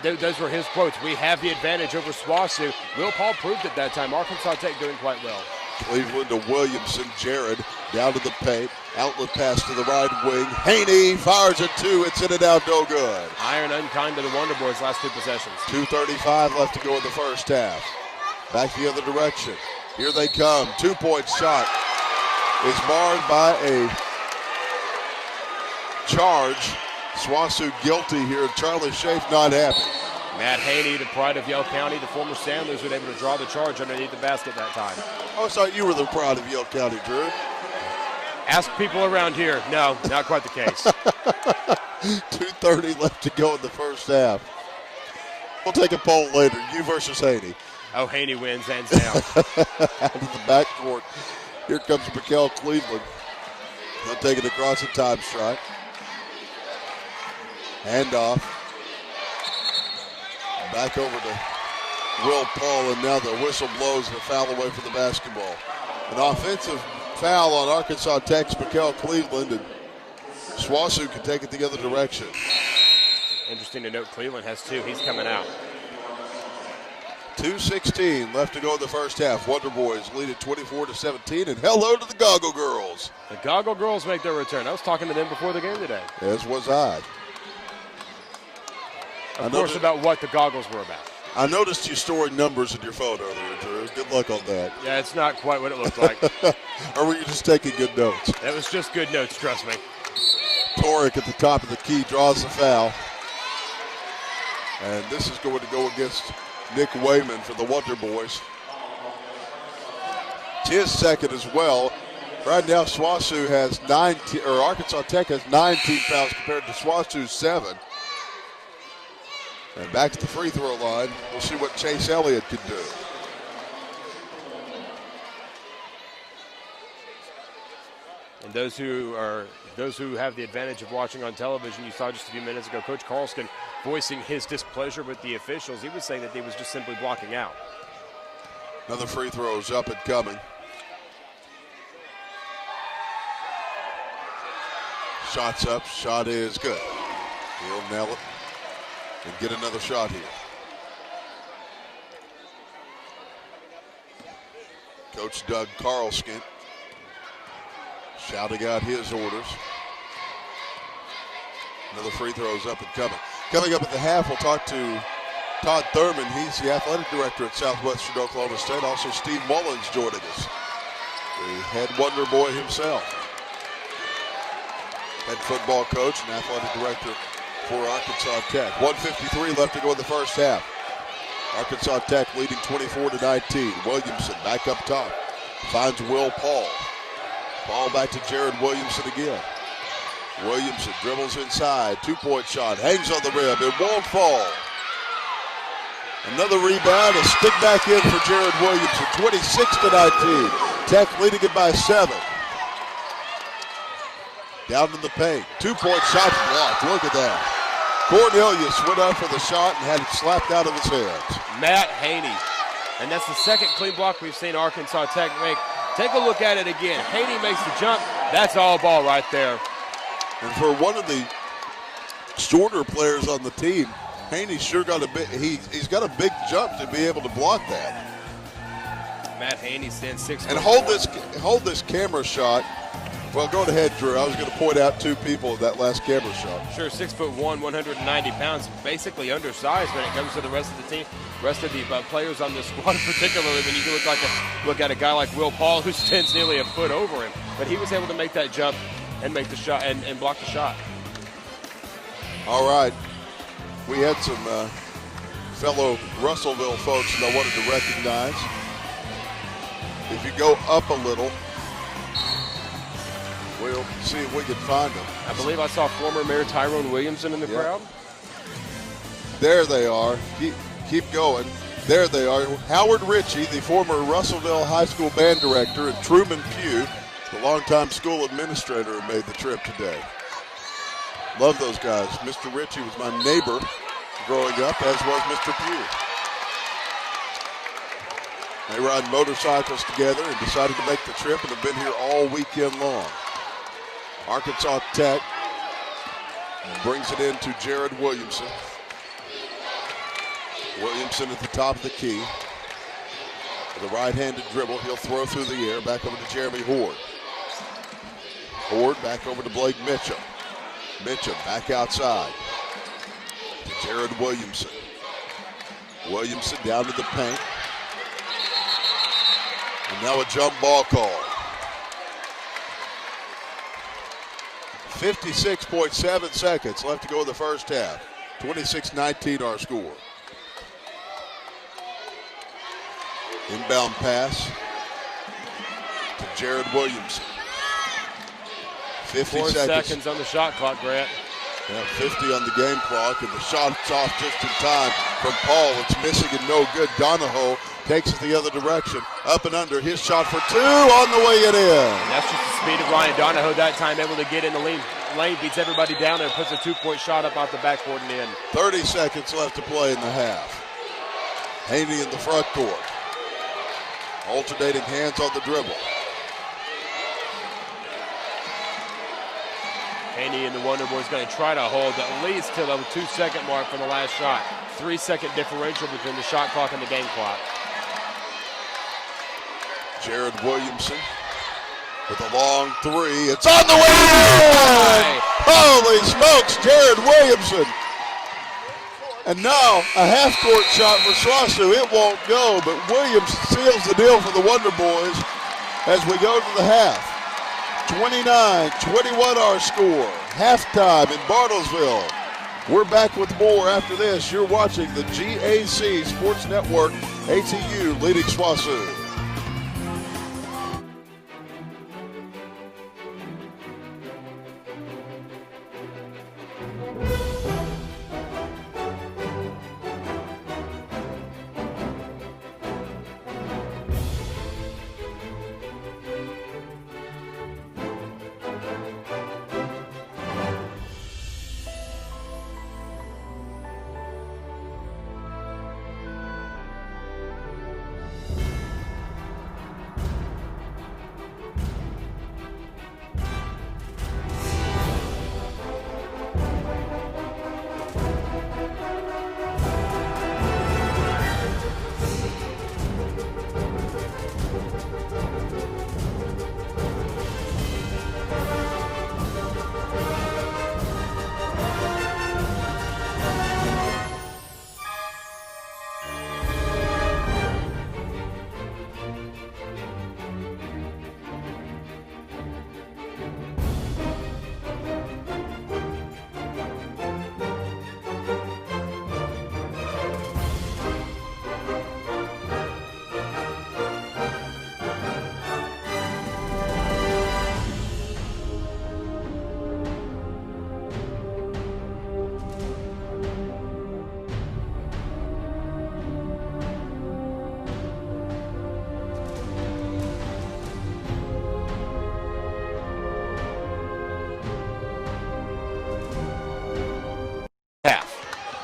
Those were his quotes. We have the advantage over SWOSU. Will Paul proved it that time. Arkansas Tech doing quite well. Cleveland to Williamson. Jared down to the paint. Outlet pass to the right wing. Haney fires a 2. It's in and out, no good. Iron unkind to the Wonder Boys last 2 possessions. 2:35 left to go in the first half. Back the other direction. Here they come. 2-point shot is marred by a charge. SWOSU guilty here. Charlie Schaaf not happy. Matt Haney, the pride of Yale County, the former Sanders, was able to draw the charge underneath the basket that time. I thought you were the pride of Yale County, Drew. Ask people around here. No, not quite the case. 2:30 left to go in the first half. We'll take a poll later. You versus Haney. Oh, Haney wins hands down. Out of the backcourt. Here comes Mikel Cleveland. He'll take it across the time stripe. Handoff. Back over to Will Paul, and now the whistle blows and a foul away from the basketball. An offensive foul on Arkansas Tech's Mikel Cleveland, and SWOSU can take it the other direction. Interesting to note, Cleveland has 2. He's coming out. 2:16 left to go in the first half. Wonder Boys lead at 24-17, and hello to the Goggle Girls. The Goggle Girls make their return. I was talking to them before the game today. As was I. Of course, about what the goggles were about. I noticed you storing numbers in your phone earlier, Drew. Good luck on that. Yeah, it's not quite what it looked like. Or were you just taking good notes? That was just good notes, trust me. Torek at the top of the key draws the foul. And this is going to go against Nick Wayman for the Wonder Boys. It's his second as well. Right now, SWOSU has Arkansas Tech has 9 team fouls compared to SWOSU's 7. And back to the free throw line. We'll see what Chase Elliott can do. And those who have the advantage of watching on television, you saw just a few minutes ago, Coach Carlston voicing his displeasure with the officials. He was saying that he was just simply blocking out. Another free throw is up and coming. Shot's up. Shot is good. He'll nail it and get another shot here. Coach Doug Carlskin shouting out his orders. Another free throw is up and coming. Coming up at the half, we'll talk to Todd Thurman. He's the athletic director at Southwestern Oklahoma State. Also, Steve Mullins joining us, the head Wonder Boy himself. Head football coach and athletic director for Arkansas Tech. 1:53 left to go in the first half. Arkansas Tech leading 24-19. Williamson back up top. Finds Will Paul. Ball back to Jared Williamson again. Williamson dribbles inside. 2-point shot. Hangs on the rim. It won't fall. Another rebound. A stick back in for Jared Williamson. 26-19. Tech leading it by 7. Down in the paint. 2-point shot blocked. Look at that. Cornelius went up for the shot and had it slapped out of his hands. Matt Haney. And that's the second clean block we've seen Arkansas Tech make. Take a look at it again. Haney makes the jump. That's all ball right there. And for one of the shorter players on the team, Haney sure got a bit. He's got a big jump to be able to block that. Matt Haney stands 6'4". And hold this camera shot. Well, go ahead, Drew. I was going to point out 2 people in that last camera shot. Sure, 6'1", 190 pounds, basically undersized when it comes to the rest of the team, rest of the players on this squad, particularly when you look at a guy like Will Paul, who stands nearly a foot over him. But he was able to make that jump and make the shot and block the shot. All right, we had some fellow Russellville folks that I wanted to recognize. If you go up a little, we'll see if we can find them. I believe I saw former Mayor Tyrone Williamson in the crowd. There they are. Keep going. There they are. Howard Ritchie, the former Russellville High School band director, and Truman Pugh, the longtime school administrator, who made the trip today. Love those guys. Mr. Ritchie was my neighbor growing up, as was Mr. Pugh. They ride motorcycles together and decided to make the trip and have been here all weekend long. Arkansas Tech brings it in to Jared Williamson. Williamson at the top of the key. With a right-handed dribble, he'll throw through the air. Back over to Jeremy Horde. Horde back over to Blake Mitchum. Mitchum back outside to Jared Williamson. Williamson down to the paint. And now a jump ball call. 56.7 seconds left to go in the first half. 26-19 our score. Inbound pass to Jared Williamson. 4 seconds on the shot clock, Grant. Yeah, 50 on the game clock, and the shot's off just in time from Paul. It's missing and no good. Donahoe takes it the other direction. Up and under, his shot for 2 on the way it in. And that's just the speed of Ryan Donahoe that time, able to get in the lane, beats everybody down there, puts a 2-point shot up out the backboard and in. 30 seconds left to play in the half. Haney in the front court. Alternating hands on the dribble. Haney and the Wonder Boys going to try to hold at least to the 2-second mark from the last shot. 3-second differential between the shot clock and the game clock. Jared Williamson with a long 3. It's on the way in! Holy smokes, Jared Williamson. And now a half-court shot for SWOSU. It won't go, but Williams seals the deal for the Wonder Boys as we go to the half. 29-21 our score. Halftime in Bartlesville. We're back with more after this. You're watching the GAC Sports Network, ATU leading SWOSU.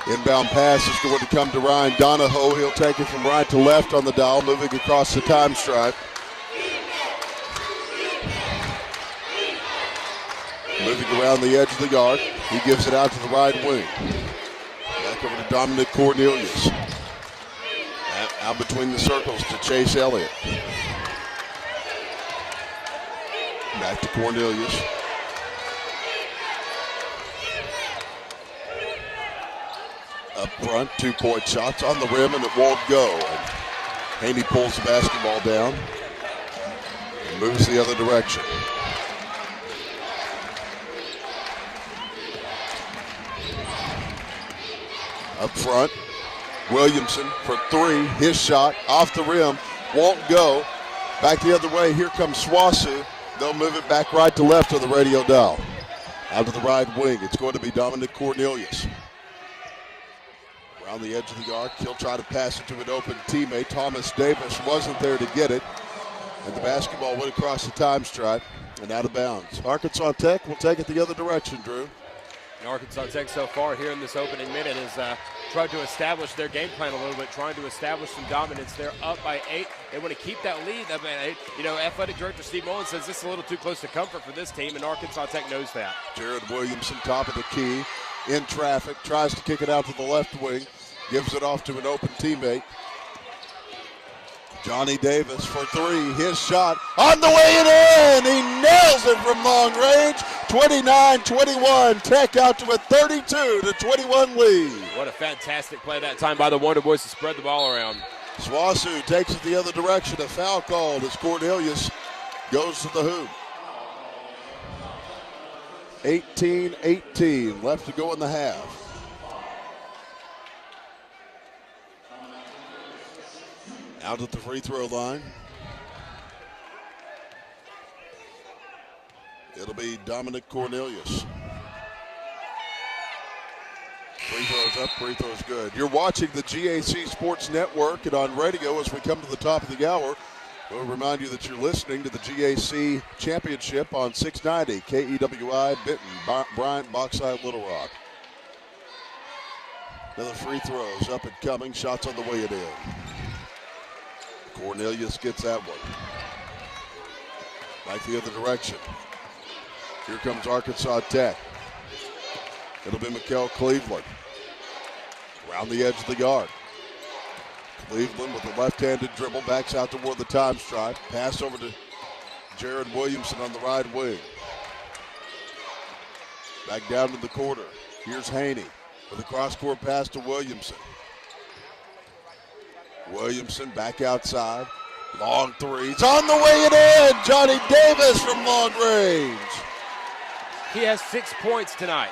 Inbound pass is going to come to Ryan Donahoe. He'll take it from right to left on the dial, moving across the time stripe. Moving around the edge of the yard. He gives it out to the right wing. Back over to Dominic Cornelius. Out between the circles to Chase Elliott. Back to Cornelius. Up front, 2-point shots on the rim, and it won't go. And Haney pulls the basketball down and moves the other direction. Up front, Williamson for 3. His shot off the rim, won't go. Back the other way, here comes SWOSU. They'll move it back right to left on the radio dial. Out to the right wing, it's going to be Dominic Cornelius. Around the edge of the arc, he'll try to pass it to an open teammate. Thomas Davis wasn't there to get it, and the basketball went across the time stripe and out of bounds. Arkansas Tech will take it the other direction, Drew. And Arkansas Tech so far here in this opening minute has tried to establish their game plan a little bit, trying to establish some dominance. They're up by 8. They want to keep that lead. I mean, you know, athletic director Steve Mullen says this is a little too close to comfort for this team, and Arkansas Tech knows that. Jared Williamson, top of the key, in traffic, tries to kick it out to the left wing. Gives it off to an open teammate. Johnny Davis for 3. His shot on the way and in. He nails it from long range. 29-21. Tech out to a 32-21 lead. What a fantastic play that time by the Wonder Boys to spread the ball around. SWOSU takes it the other direction. A foul called as Cornelius goes to the hoop. 18-18 left to go in the half. Out at the free throw line. It'll be Dominic Cornelius. Free throws up, free throws good. You're watching the GAC Sports Network and on radio as we come to the top of the hour. We'll remind you that you're listening to the GAC Championship on 690 KEWI, Benton, Bryant, Bauxite, Little Rock. Another free throws up and coming, shots on the way it in. Cornelius gets that one. Back the other direction. Here comes Arkansas Tech. It'll be Mikkel Cleveland. Around the edge of the yard. Cleveland with a left-handed dribble, backs out toward the time stripe. Pass over to Jared Williamson on the right wing. Back down to the corner. Here's Haney with a cross-court pass to Williamson. Williamson back outside. Long three. It's on the way it in. Johnny Davis from long range. He has 6 points tonight.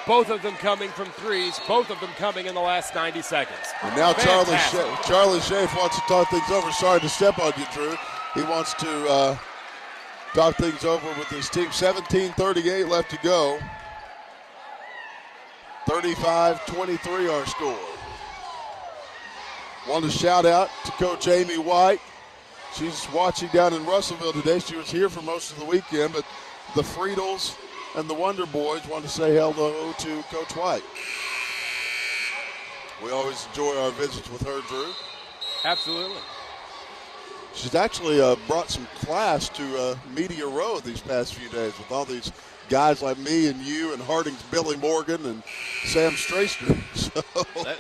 Both of them coming from threes, both of them coming in the last 90 seconds. And now Charlie Schaaf wants to talk things over. Sorry to step on you, Drew. He wants to talk things over with his team. 17:38 left to go. 35-23 our score. Want to shout out to Coach Amy White. She's watching down in Russellville today. She was here for most of the weekend, but the Friedels and the Wonder Boys want to say hello to Coach White. We always enjoy our visits with her, Drew. Absolutely. She's actually brought some class to Media Row these past few days with all these guys like me and you and Harding's Billy Morgan and Sam Straster. So.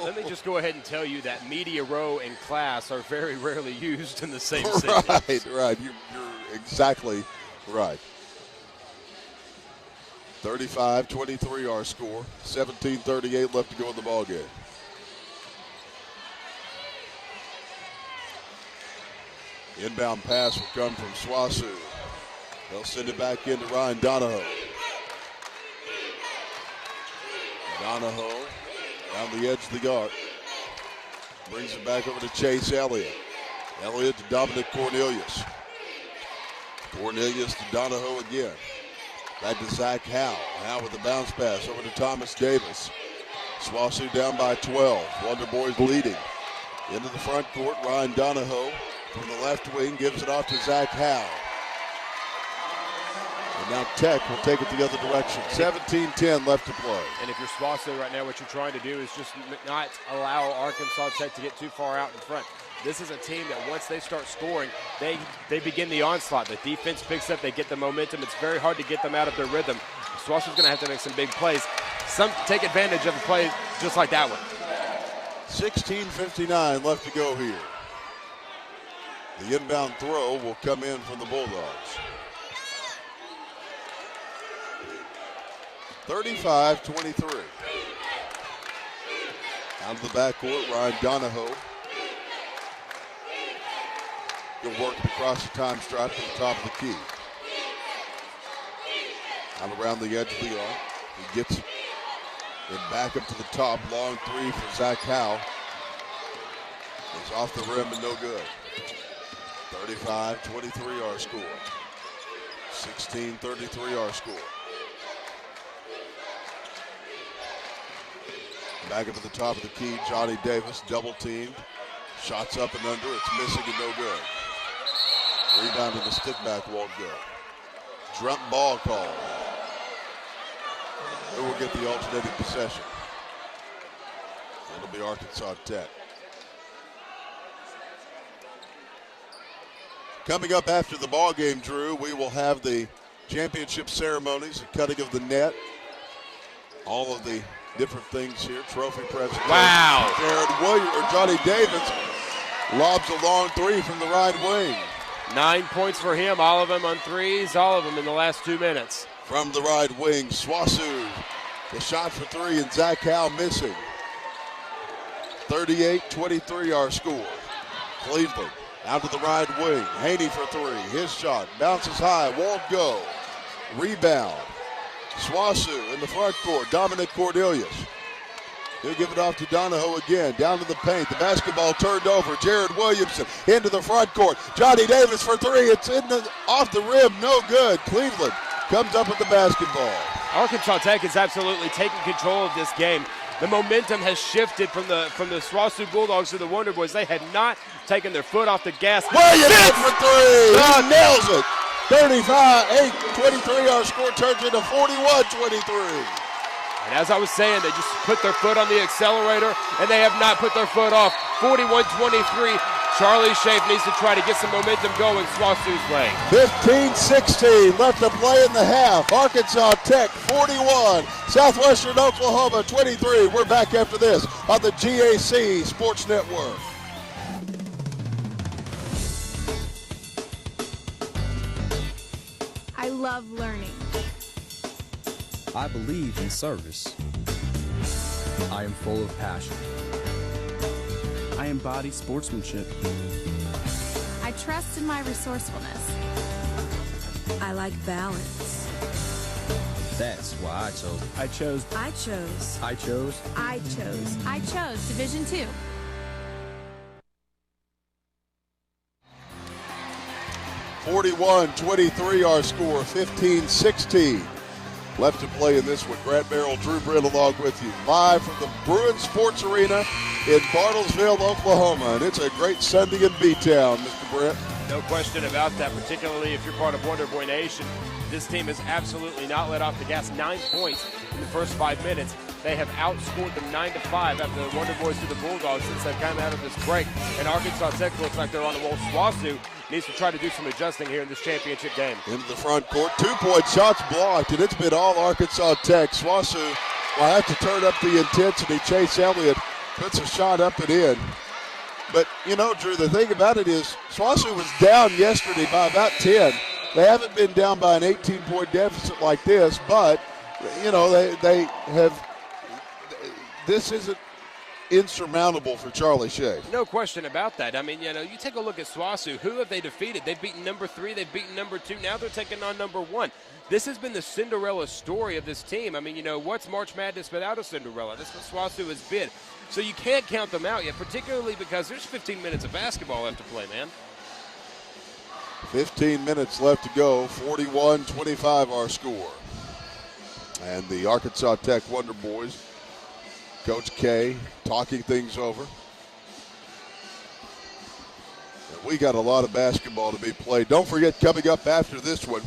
Let me just go ahead and tell you that Media Row and class are very rarely used in the same sentence. Right. You're exactly right. 35-23 our score. 17:38 left to go in the ballgame. Inbound pass will come from SWOSU. They'll send it back into Ryan Donahoe. Donahoe around the edge of the guard. Brings it back over to Chase Elliott. Elliott to Dominic Cornelius. Cornelius to Donahoe again. Back to Zach Howe. Howe with the bounce pass over to Thomas Davis. SWOSU down by 12. Wonder Boys leading. Into the front court, Ryan Donahoe from the left wing gives it off to Zach Howe. And now Tech will take it the other direction. 17-10 left to play. And if you're SWOSU right now, what you're trying to do is just not allow Arkansas Tech to get too far out in front. This is a team that once they start scoring, they begin the onslaught. The defense picks up, they get the momentum. It's very hard to get them out of their rhythm. SWOSU's going to have to make some big plays. Some take advantage of a play just like that one. 16:59 left to go here. The inbound throw will come in from the Bulldogs. 35-23. Out of the backcourt, Ryan Donahoe. He'll work it across the time stripe to the top of the key. Out around the edge of the arc. He gets it back up to the top. Long three for Zach Howe. It's off the rim and no good. 35-23 our score. 16-33 our score. Back up to the top of the key, Johnny Davis, double teamed. Shots up and under, it's missing and no good. Rebound and the stick back won't go. Drunk ball call. Who will get the alternating possession? It'll be Arkansas Tech. Coming up after the ball game, Drew, we will have the championship ceremonies, the cutting of the net, all of the different things here, trophy presentation. Wow. Johnny Davis lobs a long three from the right wing. 9 points for him, all of them on threes, all of them in the last 2 minutes. From the right wing, SWOSU, the shot for three, and Zach Howe missing. 38-23 our score. Cleveland out to the right wing. Haney for three. His shot bounces high, won't go. Rebound. SWOSU in the front court. Dominic Cornelius. He'll give it off to Donahoe again. Down to the paint. The basketball turned over. Jared Williamson into the front court. Johnny Davis for three. It's off the rim. No good. Cleveland comes up with the basketball. Arkansas Tech is absolutely taking control of this game. The momentum has shifted from the SWOSU Bulldogs to the Wonder Boys. They had not taken their foot off the gas. Williamson for three. He nails it. 35-8-23. Our score turns into 41-23. And as I was saying, they just put their foot on the accelerator, and they have not put their foot off. 41-23. Charlie Schaaf needs to try to get some momentum going SWOSU's way. 15-16 left to play in the half. Arkansas Tech 41, Southwestern Oklahoma 23. We're back after this on the GAC Sports Network. I love learning. I believe in service. I am full of passion. I embody sportsmanship. I trust in my resourcefulness. I like balance. That's why I chose. I chose Division II. (41-23) our score. 15-16 left to play in this one. Grant Merrill, Drew Britt along with you. Live from the Bruin Sports Arena in Bartlesville, Oklahoma. And it's a great Sunday in B-Town, Mr. Brent. No question about that, particularly if you're part of Wonder Boy Nation. This team has absolutely not let off the gas. 9 points in the first 5 minutes. They have outscored them 9-5 after the Wonder Boys to the Bulldogs since they've come out of this break. And Arkansas Tech looks like they're on the roll. SWOSU needs to try to do some adjusting here in this championship game. Into the front court. 2-point shots blocked, and it's been all Arkansas Tech. SWOSU will have to turn up the intensity. Chase Elliott puts a shot up and in. But, you know, Drew, the thing about it is SWOSU was down yesterday by about 10. They haven't been down by an 18-point deficit like this, but, you know, they have – this isn't insurmountable for Charlie Schaaf. No question about that. I mean, you know, you take a look at SWOSU. Who have they defeated? They've beaten number 3. They've beaten number 2. Now they're taking on number 1. This has been the Cinderella story of this team. I mean, you know, what's March Madness without a Cinderella? That's what SWOSU has been. So you can't count them out yet, particularly because there's 15 minutes of basketball left to play, man. 15 minutes left to go. 41-25 our score. And the Arkansas Tech Wonder Boys, Coach K talking things over. And we got a lot of basketball to be played. Don't forget, coming up after this one,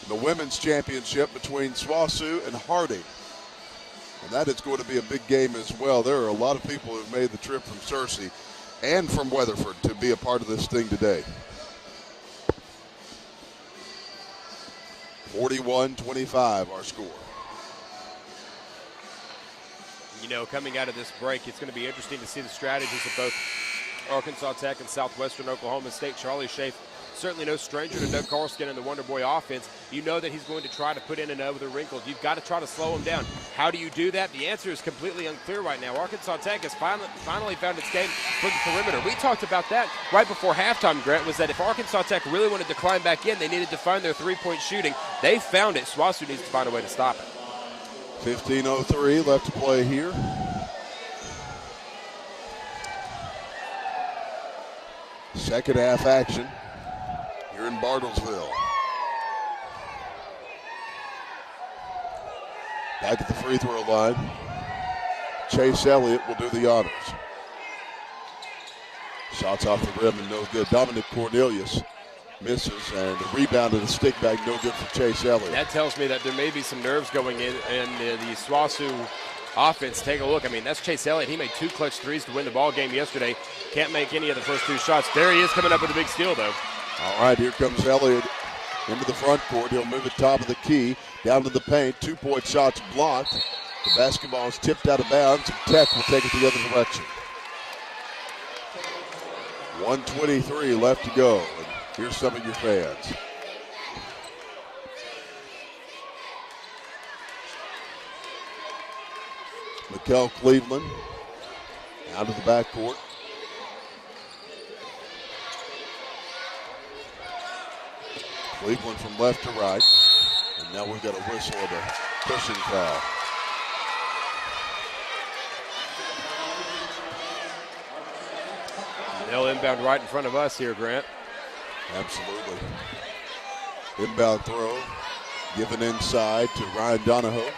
the women's championship between SWOSU and Harding. And that is going to be a big game as well. There are a lot of people who've made the trip from Searcy and from Weatherford to be a part of this thing today. 41-25 our score. You know, coming out of this break, it's going to be interesting to see the strategies of both Arkansas Tech and Southwestern Oklahoma State. Charlie Schaaf, certainly no stranger to Doug Carlskin and the Wonder Boy offense. You know that he's going to try to put in another wrinkle. You've got to try to slow him down. How do you do that? The answer is completely unclear right now. Arkansas Tech has finally found its game from the perimeter. We talked about that right before halftime, Grant, was that if Arkansas Tech really wanted to climb back in, they needed to find their three-point shooting. They found it. SWOSU needs to find a way to stop it. 15:03 left to play here. Second half action here in Bartlesville. Back at the free throw line, Chase Elliott will do the honors. Shots off the rim and no good. Dominic Cornelius misses, and the rebound and the stick back, no good for Chase Elliott. That tells me that there may be some nerves going in the SWOSU offense. Take a look. I mean, that's Chase Elliott. He made 2 clutch threes to win the ball game yesterday. Can't make any of the first 2 shots. There he is coming up with a big steal, though. All right, here comes Elliott into the front court. He'll move it top of the key, down to the paint. 2-point shots blocked. The basketball is tipped out of bounds, and Tech will take it the other direction. 1:23 left to go. And here's some of your fans. Mikel Cleveland out of the backcourt. Cleveland from left to right. And now we've got a whistle of a pushing foul. They'll inbound right in front of us here, Grant. Absolutely. Inbound throw, given inside to Ryan Donahoe.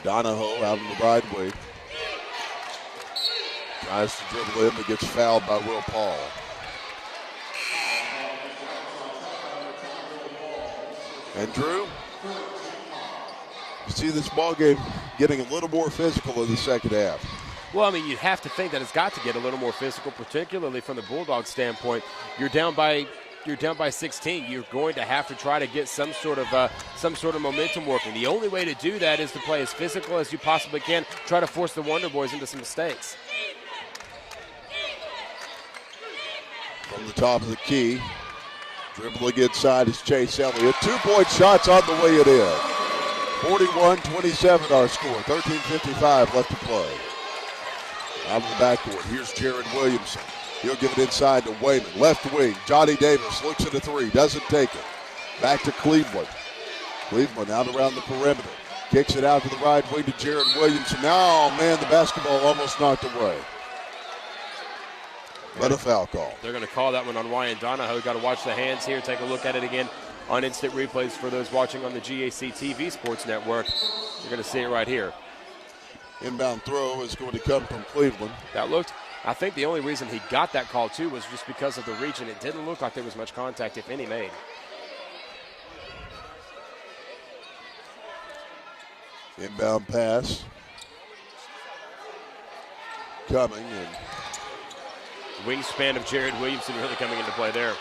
Donahoe out in the right wing. Tries to dribble in, but gets fouled by Will Paul. And Drew, you see this ball game getting a little more physical in the second half. Well, I mean, you'd have to think that it's got to get a little more physical, particularly from the Bulldogs' standpoint. You're down by 16. You're going to have to try to get some sort of momentum working. The only way to do that is to play as physical as you possibly can. Try to force the Wonder Boys into some mistakes. From the top of the key, dribbling inside is Chase Elliott. 2-point shots on the way it in. 41-27 our score. 13:55 left to play. Out of the backcourt, here's Jared Williamson. He'll give it inside to Wayman. Left wing, Johnny Davis looks at a three, doesn't take it. Back to Cleveland. Cleveland out around the perimeter. Kicks it out to the right wing to Jared Williamson. Now, man, the basketball almost knocked away. But a foul call. They're going to call that one on Ryan Donahoe. Got to watch the hands here. Take a look at it again on instant replays for those watching on the GAC TV Sports Network. You're going to see it right here. Inbound throw is going to come from Cleveland. I think the only reason he got that call, too, was just because of the reach, and it didn't look like there was much contact, if any, made. Inbound pass. Coming. And wingspan of Jared Williamson really coming into play there.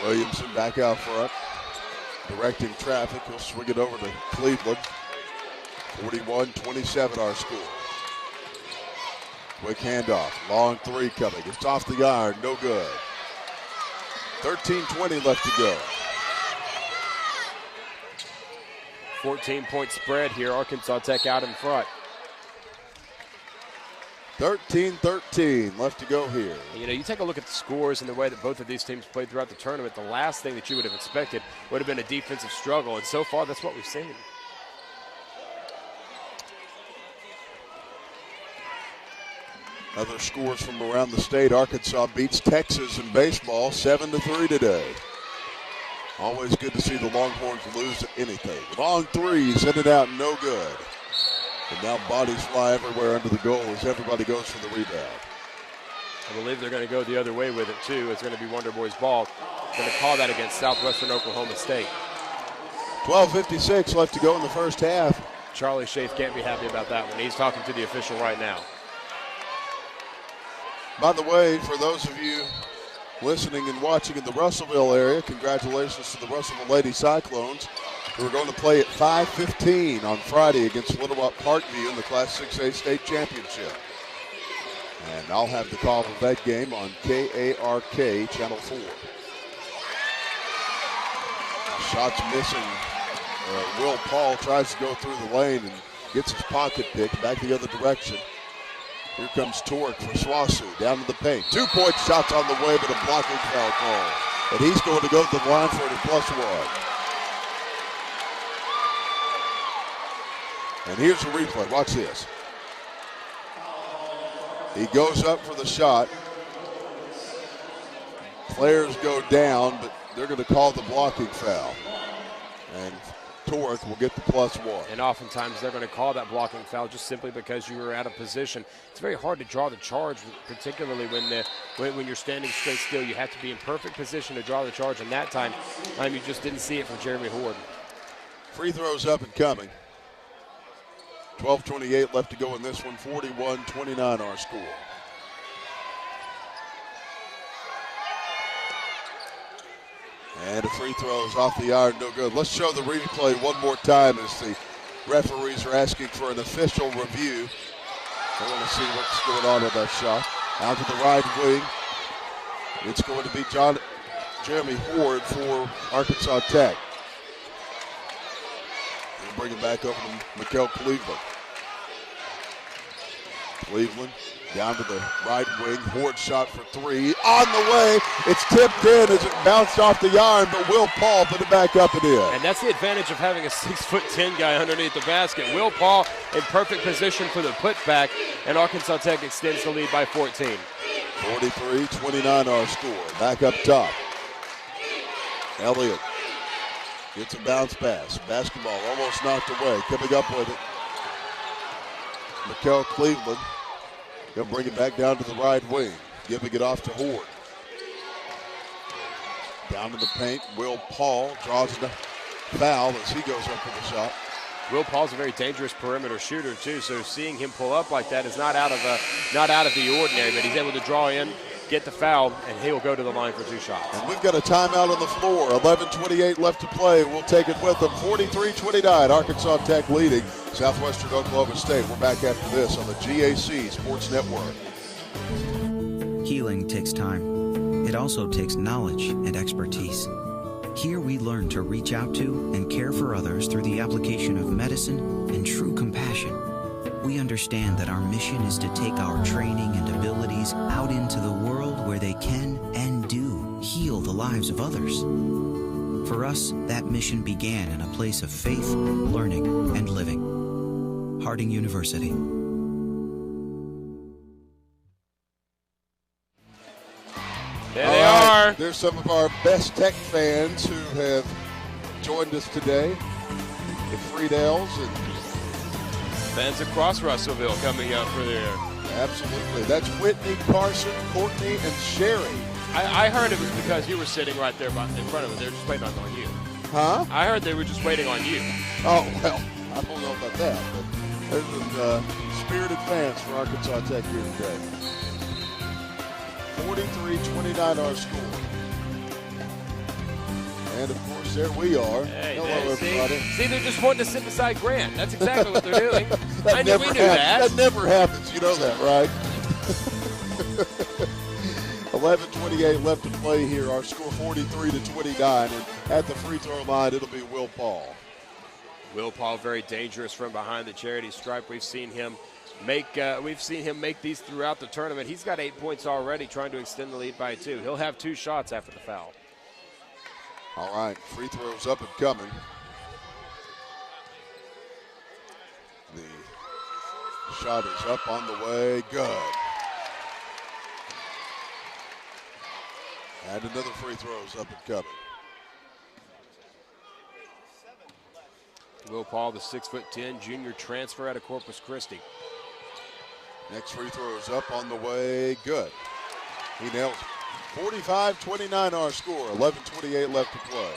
Williamson back out front. Directing traffic. He'll swing it over to Cleveland. 41-27 our score. Quick handoff. Long three coming. It's off the iron. No good. 13:20 left to go. 14-point spread here. Arkansas Tech out in front. 13-13 left to go here. You know, you take a look at the scores and the way that both of these teams played throughout the tournament, the last thing that you would have expected would have been a defensive struggle, and so far that's what we've seen. Other scores from around the state. Arkansas beats Texas in baseball 7-3 today. Always good to see the Longhorns lose anything. Long threes in and out, no good. And now bodies fly everywhere under the goal as everybody goes for the rebound. I believe they're going to go the other way with it, too. It's going to be Wonder Boys ball. Going to call that against Southwestern Oklahoma State. 12:56 left to go in the first half. Charlie Schaaf can't be happy about that one. He's talking to the official right now. By the way, for those of you listening and watching in the Russellville area, congratulations to the Russellville Lady Cyclones, who are going to play at 5:15 on Friday against Little Rock Parkview in the Class 6A state championship. And I'll have the call of that game on KARK Channel 4. Shots missing. Will Paul tries to go through the lane and gets his pocket picked back the other direction. Here comes Torek for SWOSU, down to the paint. 2-point shots on the way, but a blocking foul call. And he's going to go to the line for a +1. And here's the replay. Watch this. He goes up for the shot. Players go down, but they're going to call the blocking foul. And Torek will get the +1. And oftentimes they're going to call that blocking foul just simply because you were out of position. It's very hard to draw the charge, particularly when you're standing straight still. You have to be in perfect position to draw the charge, and that time you just didn't see it from Jeremy Horde. Free throws up and coming. 12:28 left to go in this one. 41-29 our score. And the free throw is off the iron, no good. Let's show the replay one more time as the referees are asking for an official review. I want to see what's going on with that shot. Out to the right wing. It's going to be Jeremy Horde for Arkansas Tech. Bring it back over to Mikael Cleveland. Cleveland Down to the right wing. Horde shot for three. On the way. It's tipped in as it bounced off the yarn, but Will Paul put it back up and in. And that's the advantage of having a 6'10" guy underneath the basket. Will Paul in perfect position for the putback, and Arkansas Tech extends the lead by 14. 43-29 our score. Back up top. Elliott gets a bounce pass. Basketball almost knocked away. Coming up with it. Mikel Cleveland. He'll bring it back down to the right wing. Giving it off to Horde. Down to the paint. Will Paul draws the foul as he goes up for the shot. Will Paul's a very dangerous perimeter shooter too, so seeing him pull up like that is not out of the ordinary, but he's able to draw in, get the foul, and he'll go to the line for 2 shots. And we've got a timeout on the floor. 11:28 left to play. We'll take it with them. 43-29. Arkansas Tech leading Southwestern Oklahoma State. We're back after this on the GAC Sports Network. Healing takes time. It also takes knowledge and expertise. Here we learn to reach out to and care for others through the application of medicine and true compassion. We understand that our mission is to take our training and abilities out into the world where they can and do heal the lives of others. For us, that mission began in a place of faith, learning, and living. Harding University. There they are. There's some of our best Tech fans who have joined us today. The Friedels and fans across Russellville coming out for their. Absolutely. That's Whitney, Carson, Courtney, and Sherry. I heard it was because you were sitting right there in front of them. They were just waiting on you. Huh? I heard they were just waiting on you. Oh, well, I don't know about that, but there's some spirited fans for Arkansas Tech here today. 43-29 our score. And, of course, there we are. Hey, hello, everybody. See, they're just wanting to sit beside Grant. That's exactly what they're doing. We knew that. That never happens. You know that, right? 11:28 left to play here. Our score 43-29. And at the free throw line, it'll be Will Paul. Will Paul, very dangerous from behind the charity stripe. We've seen him make these throughout the tournament. He's got 8 points already, trying to extend the lead by 2. He'll have 2 shots after the foul. All right, free throws up and coming. The shot is up on the way. Good. And another free throw is up and coming. Will Paul, the 6'10" junior transfer out of Corpus Christi. Next free throw is up on the way. Good. He nails it. 45-29 our score. 11:28 left to play.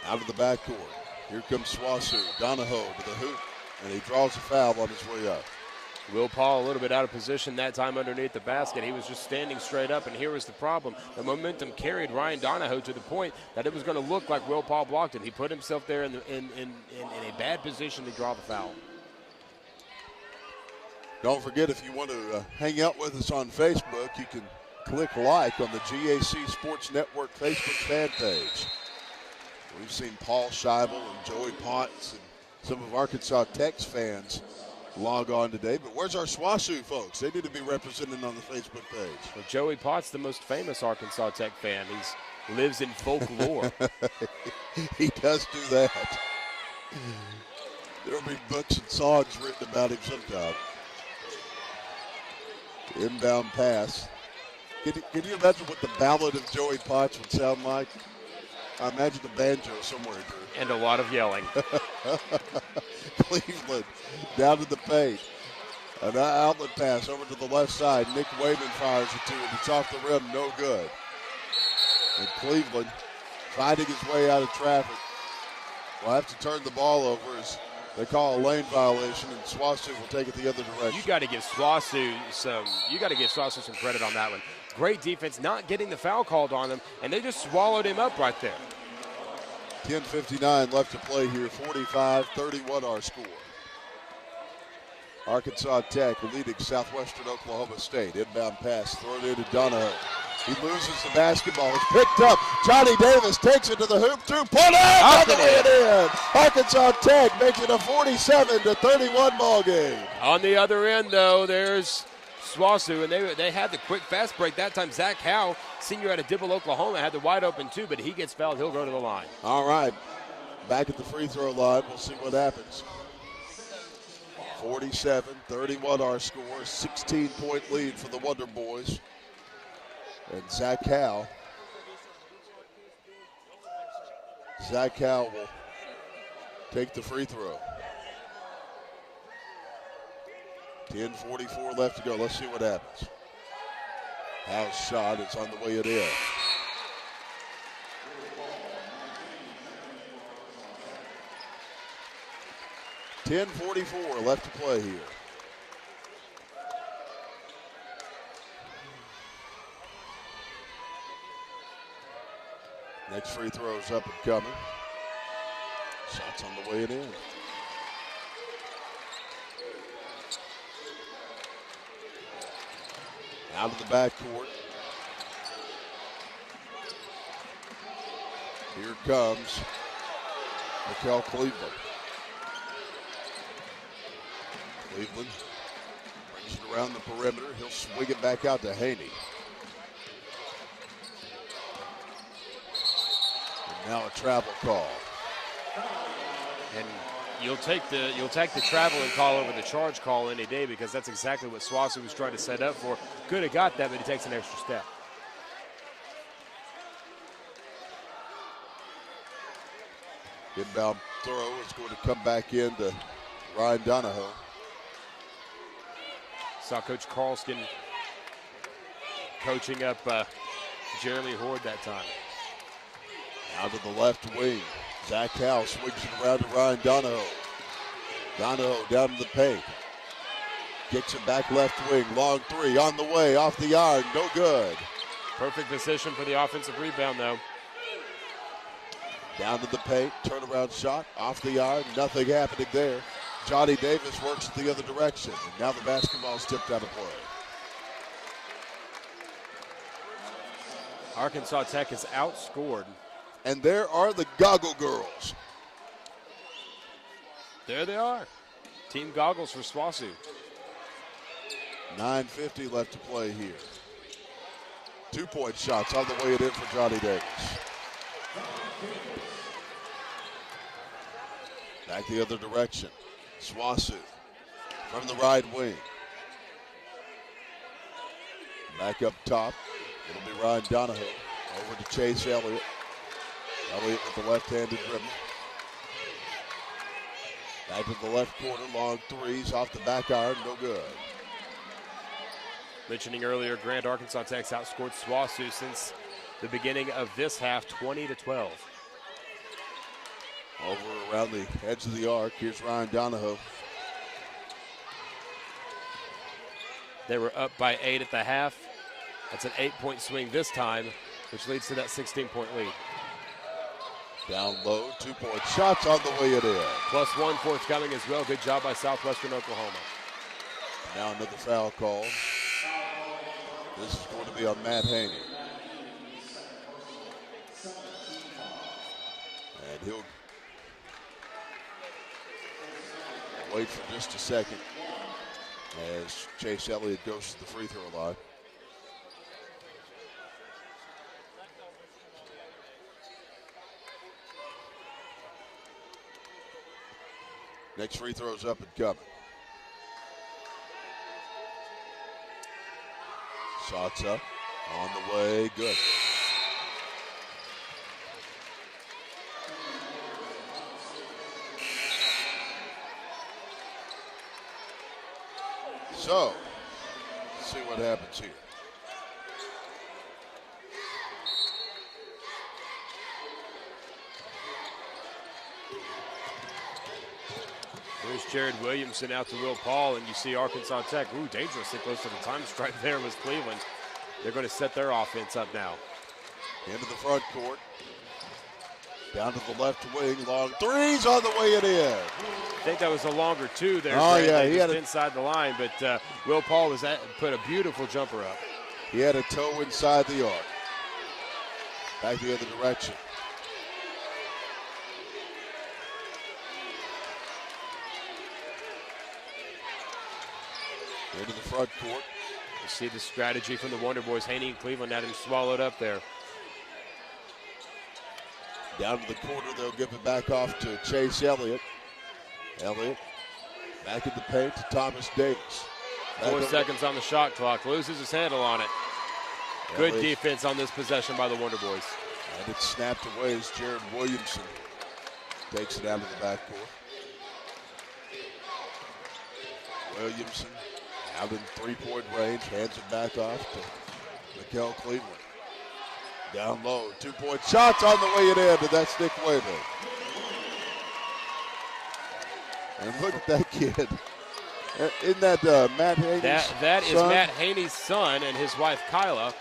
Out of the backcourt. Here comes SWOSU. Donahoe to the hoop, and he draws a foul on his way up. Will Paul a little bit out of position that time underneath the basket. He was just standing straight up, and here was the problem. The momentum carried Ryan Donahoe to the point that it was going to look like Will Paul blocked it. He put himself there in a bad position to draw the foul. Don't forget, if you want to hang out with us on Facebook, you can click like on the GAC Sports Network Facebook fan page. We've seen Paul Scheibel and Joey Potts and some of Arkansas Tech's fans log on today. But where's our SWOSU folks? They need to be represented on the Facebook page. Well, Joey Potts, the most famous Arkansas Tech fan. He lives in folklore. He does do that. There'll be books and songs written about him sometime. Inbound pass. Can you imagine what the ballad of Joey Potts would sound like? I imagine the banjo somewhere, Drew. And a lot of yelling. Cleveland down to the paint. An outlet pass over to the left side. Nick Wayman fires it to it. It's off the rim, no good. And Cleveland fighting his way out of traffic. Will have to turn the ball over as they call a lane violation, and SWOSU will take it the other direction. You got to give SWOSU some credit on that one. Great defense, not getting the foul called on them, and they just swallowed him up right there. 10:59 left to play here. 45-31 our score. Arkansas Tech leading Southwestern Oklahoma State. Inbound pass thrown into Donahoe. He loses the basketball. It's picked up. Johnny Davis takes it to the hoop. 2-point on the way it in. Arkansas Tech makes it a 47-31 ball game. On the other end, though, there's SWOSU, and they had the quick fast break. That time, Zach Howe, senior out of Dibble, Oklahoma, had the wide open too, but he gets fouled. He'll go to the line. All right. Back at the free throw line. We'll see what happens. 47-31 our score. 16-point lead for the Wonder Boys. And Zach Howe will take the free throw. 10:44 left to go. Let's see what happens. Howe's shot is on the way it in. $10:44 left to play here. Next free throw is up and coming. Shots on the way it in. Out of the backcourt. Here comes Mikel Cleveland. Cleveland brings it around the perimeter. He'll swing it back out to Haney. And now a travel call. And you'll take the traveling call over the charge call any day, because that's exactly what SWOSU was trying to set up for. Could have got that, but he takes an extra step. Inbound throw is going to come back in to Ryan Donahoe. Saw Coach Carlskin coaching up Jeremy Horde that time. Out to the left wing. Zach Howe swings it around to Ryan Donahoe. Donahoe down to the paint. Kicks it back left wing. Long three on the way. Off the yard. No good. Perfect position for the offensive rebound, though. Down to the paint. Turnaround shot. Off the yard. Nothing happening there. Johnny Davis works the other direction. And now the basketball's tipped out of play. Arkansas Tech is outscored. And there are the Goggle Girls. There they are. Team Goggles for SWOSU. 9:50 left to play here. 2-point shots on the way it in for Johnny Davis. Back the other direction. SWOSU from the right wing. Back up top. It'll be Ryan Donahoe. Over to Chase Elliott. Elliott with the left-handed dribble. Back to the left corner. Long threes off the back iron. No good. Mentioning earlier, Grant, Arkansas Tech's outscored SWOSU since the beginning of this half, 20-12. Over around the edge of the arc. Here's Ryan Donahoe. They were up by 8 at the half. That's an 8-point swing this time, which leads to that 16-point lead. Down low, 2-point shots on the way it in. +1 forthcoming as well. Good job by Southwestern Oklahoma. Now another foul call. This is going to be on Matt Haney. And he'll wait for just a second as Chase Elliott goes to the free throw line. Next free throw's up and coming. Shots up, on the way, good. So, let's see what happens here. There's Jared Williamson out to Will Paul, and you see Arkansas Tech. Ooh, dangerously close to the time strike there was Cleveland. They're going to set their offense up now. Into the front court. Down to the left wing. Long threes on the way it in. I think that was a longer two there. Oh, yeah. He had inside the line, but Will Paul put a beautiful jumper up. He had a toe inside the arc. Back the other direction. Into the front court. You see the strategy from the Wonder Boys. Haney and Cleveland had him swallowed up there. Down to the corner, they'll give it back off to Chase Elliott. Elliott back in the paint to Thomas Davis. 4 seconds on the shot clock. Loses his handle on it. Good defense on this possession by the Wonder Boys. And it's snapped away as Jared Williamson takes it out of the backcourt. Williamson out in three-point range, hands it back off to Mikel Cleveland. Down low, 2-point shots on the way it in, and that's Nick Wayman. And look at that kid. Isn't that Matt Haney's That is son? Matt Haney's son and his wife Kyla.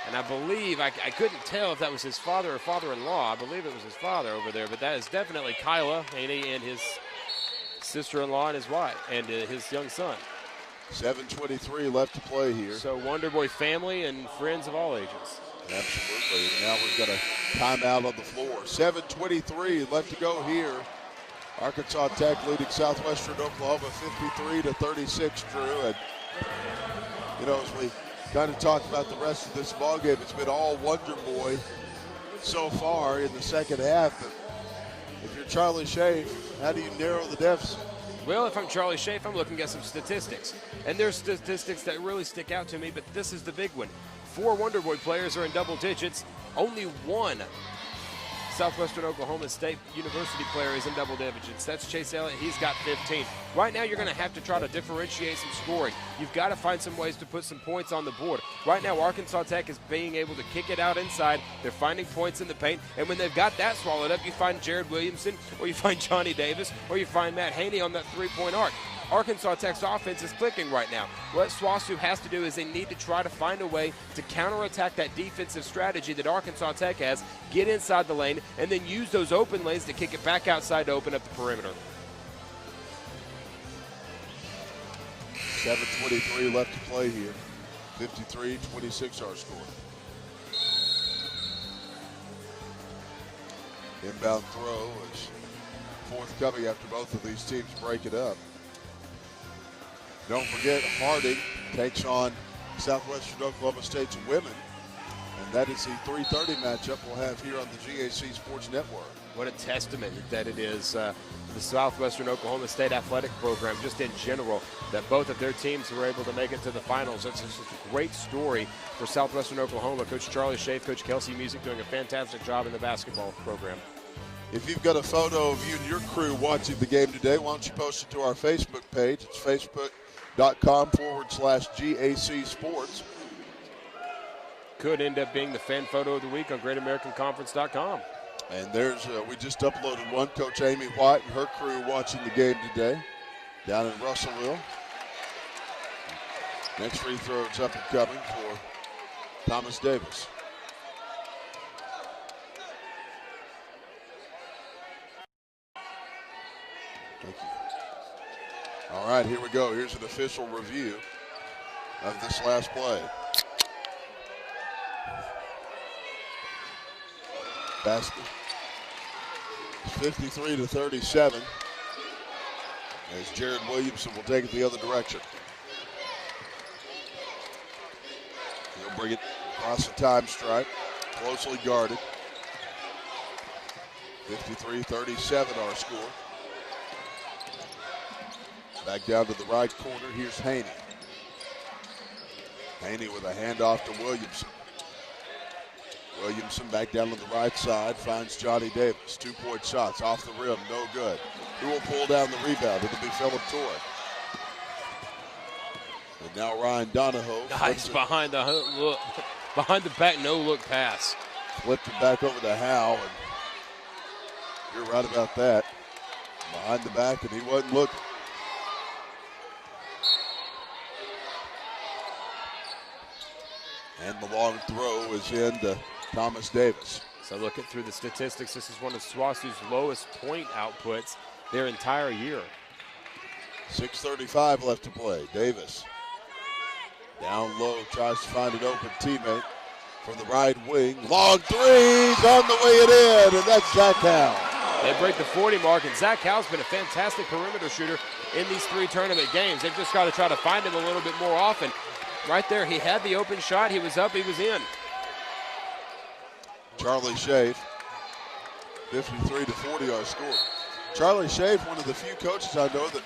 And I believe, I couldn't tell if that was his father or father-in-law. I believe it was his father over there, but that is definitely Kyla Haney and his sister-in-law and his wife and his young son. 7:23 left to play here. So Wonder Boy family and friends of all ages. Absolutely. And now we've got a timeout on the floor. 7:23 left to go here. Arkansas Tech leading Southwestern Oklahoma 53-36, Drew. And, you know, as we kind of talk about the rest of this ballgame, it's been all Wonder Boy so far in the second half. But if you're Charlie Schaaf, how do you narrow the deficit? Well, if I'm Charlie Schaaf, I'm looking at some statistics. And there's statistics that really stick out to me, but this is the big one. 4 Wonder Boy players are in double digits. Only 1 Southwestern Oklahoma State University player is in double digits. That's Chase Elliott. He's got 15. Right now, you're going to have to try to differentiate some scoring. You've got to find some ways to put some points on the board. Right now, Arkansas Tech is being able to kick it out inside. They're finding points in the paint. And when they've got that swallowed up, you find Jared Williamson, or you find Johnny Davis, or you find Matt Haney on that three-point arc. Arkansas Tech's offense is clicking right now. What SWOSU has to do is they need to try to find a way to counterattack that defensive strategy that Arkansas Tech has, get inside the lane, and then use those open lanes to kick it back outside to open up the perimeter. 7:23 left to play here. 53-26 our score. Inbound throw is forthcoming after both of these teams break it up. Don't forget, Harding takes on Southwestern Oklahoma State's women, and that is the 3:30 matchup we'll have here on the GAC Sports Network. What a testament that it is to the Southwestern Oklahoma State athletic program, just in general, that both of their teams were able to make it to the finals. It's just a great story for Southwestern Oklahoma. Coach Charlie Schaaf, Coach Kelsey Music doing a fantastic job in the basketball program. If you've got a photo of you and your crew watching the game today, why don't you post it to our Facebook page? It's Facebook.com/GAC Sports. Could end up being the fan photo of the week on GreatAmericanConference.com. And there's, we just uploaded one. Coach Amy White and her crew watching the game today down in Russellville. Next free throw is up and coming for Thomas Davis. Thank you. All right, here we go. Here's an official review of this last play. Basket. 53-37. As Jared Williamson will take it the other direction. He'll bring it across the time stripe. Closely guarded. 53-37 our score. Back down to the right corner. Here's Haney. Haney with a handoff to Williamson. Williamson back down to the right side, finds Johnny Davis. 2-point shots off the rim, no good. Who will pull down the rebound? It'll be Phillip Torrey. And now Ryan Donahoe. Nice behind the back, no look pass. Flipped it back over to Howe, and you're right about that. Behind the back, and he wasn't looking. And the long throw is into Thomas Davis. So looking through the statistics, this is one of SWOSU's lowest point outputs their entire year. 6:35 left to play. Davis Down low, tries to find an open teammate from the right wing. Long threes on the way it in, and that's Zach Howe. They break the 40 mark, and Zach Howe's been a fantastic perimeter shooter in these 3 tournament games. They've just got to try to find him a little bit more often. Right there, he had the open shot. He was up, he was in. Charlie Schaaf, 53-40 our score. Charlie Schaaf, one of the few coaches I know that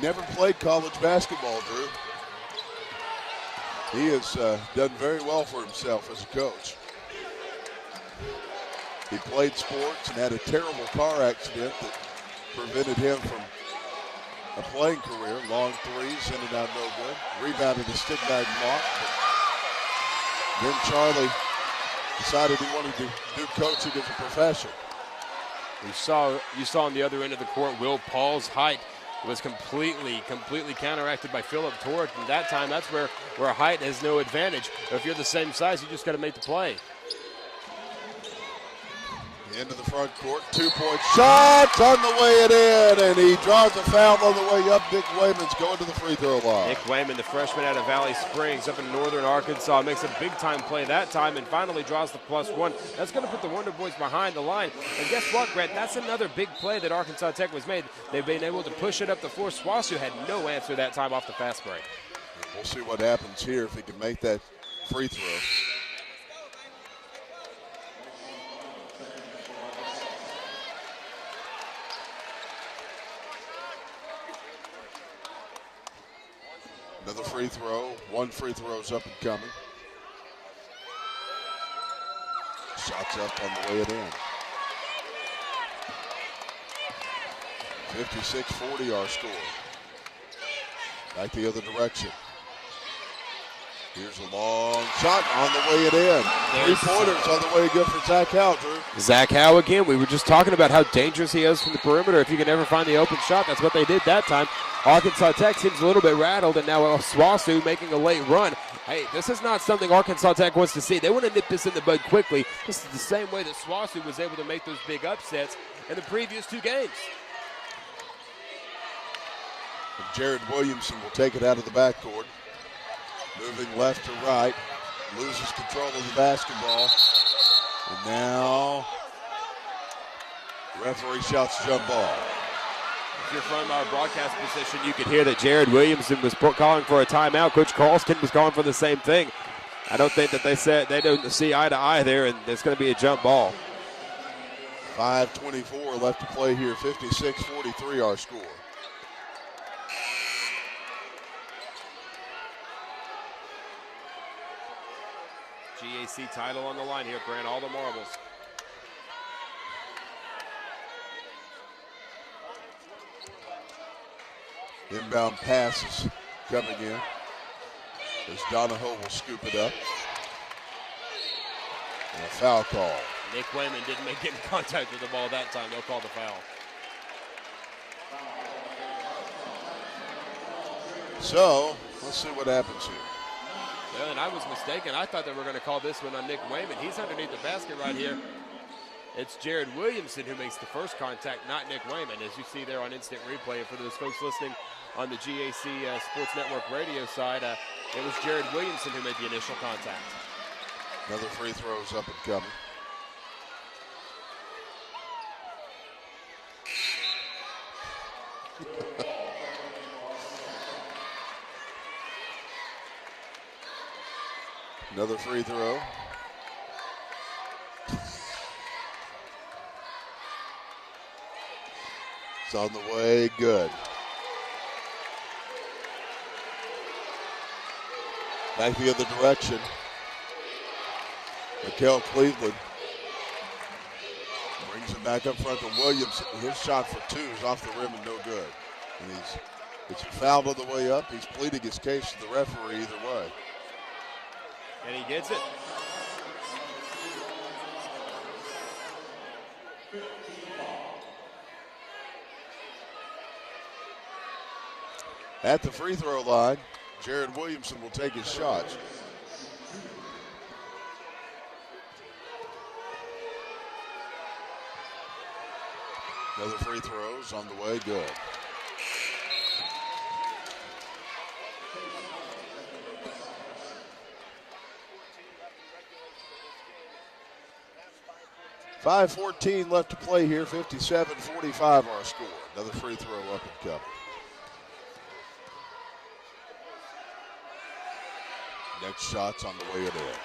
never played college basketball, Drew. He has done very well for himself as a coach. He played sports and had a terrible car accident that prevented him from a playing career. Long threes, in and out, no good. Rebounded a stick bag block. Then Charlie decided he wanted to do coaching as a profession. You saw on the other end of the court, Will Paul's height was completely counteracted by Philip Torres. And that time, that's where height has no advantage. If you're the same size, you just got to make the play. Into the front court, 2-point shot on the way it in, and he draws a foul on the way up. Nick Wayman's going to the free throw line. Nick Wayman, the freshman out of Valley Springs up in northern Arkansas, makes a big-time play that time and finally draws the +1. That's going to put the Wonder Boys behind the line. And guess what, Grant? That's another big play that Arkansas Tech was made. They've been able to push it up the floor. SWOSU had no answer that time off the fast break. We'll see what happens here if he can make that free throw. Another free throw. 1 free throw's up and coming. Shots up on the way it in. 56-40 our score. Back the other direction. Here's a long shot on the way it in. 3-pointers on the way good for Zach Howe, Drew. Zach Howe again. We were just talking about how dangerous he is from the perimeter. If you can ever find the open shot, that's what they did that time. Arkansas Tech seems a little bit rattled, and now SWOSU making a late run. Hey, this is not something Arkansas Tech wants to see. They want to nip this in the bud quickly. This is the same way that SWOSU was able to make those big upsets in the previous 2 games. And Jared Williamson will take it out of the backcourt. Moving left to right. Loses control of the basketball. And now, referee shouts jump ball. If you're from our broadcast position, you could hear that Jared Williamson was calling for a timeout. Coach Carlston was calling for the same thing. I don't think that they don't see eye to eye there, and it's going to be a jump ball. 5:24 left to play here. 56-43 our score. GAC title on the line here, Grant. All the marbles. Inbound passes coming in as Donahoe will scoop it up. And a foul call. Nick Wayman didn't make any contact with the ball that time. They'll call the foul. So, let's see what happens here. Well, and I was mistaken. I thought they were going to call this one on Nick Wayman. He's underneath the basket right here. It's Jared Williamson who makes the first contact, not Nick Wayman, as you see there on instant replay. And for those folks listening on the GAC Sports Network radio side, it was Jared Williamson who made the initial contact. Another free throw is up and coming. Another free throw. It's on the way, good. Back the other direction. Mikel Cleveland brings it back up front to Williams. His shot for 2 is off the rim and no good. And it's fouled on the way up. He's pleading his case to the referee either way. And he gets it. At the free throw line, Jared Williamson will take his shots. Another free throws on the way, good. 5:14 left to play here, 57-45 our score. Another free throw up and coming. Next shot's on the way it in.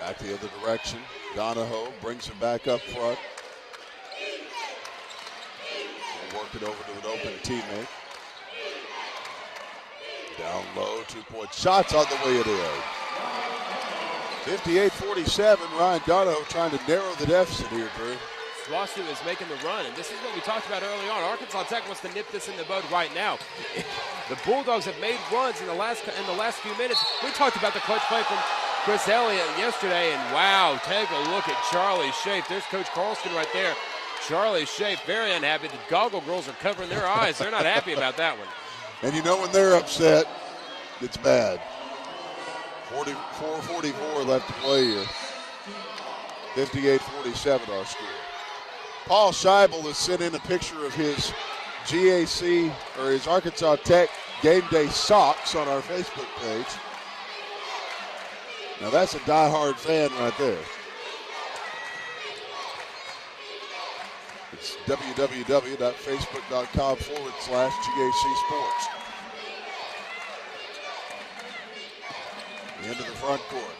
Back the other direction. Donahoe brings it back up front. We'll work it over to an open teammate. Down low, 2-point shots on the way it is. 58-47, Ryan Donahoe trying to narrow the deficit here, Drew. SWOSU is making the run, and this is what we talked about early on. Arkansas Tech wants to nip this in the bud right now. The Bulldogs have made runs in the last few minutes. We talked about the clutch play from Chris Elliott yesterday, and wow, take a look at Charlie Schaaf. There's Coach Carlson right there. Charlie Schaaf, very unhappy. The goggle girls are covering their eyes. They're not happy about that one. And you know when they're upset, it's bad. 4:44 left to play here. 58-47 our score. Paul Scheibel has sent in a picture of his GAC, or his Arkansas Tech game day socks on our Facebook page. Now that's a diehard fan right there. It's www.facebook.com/GAC Sports. Into the front court.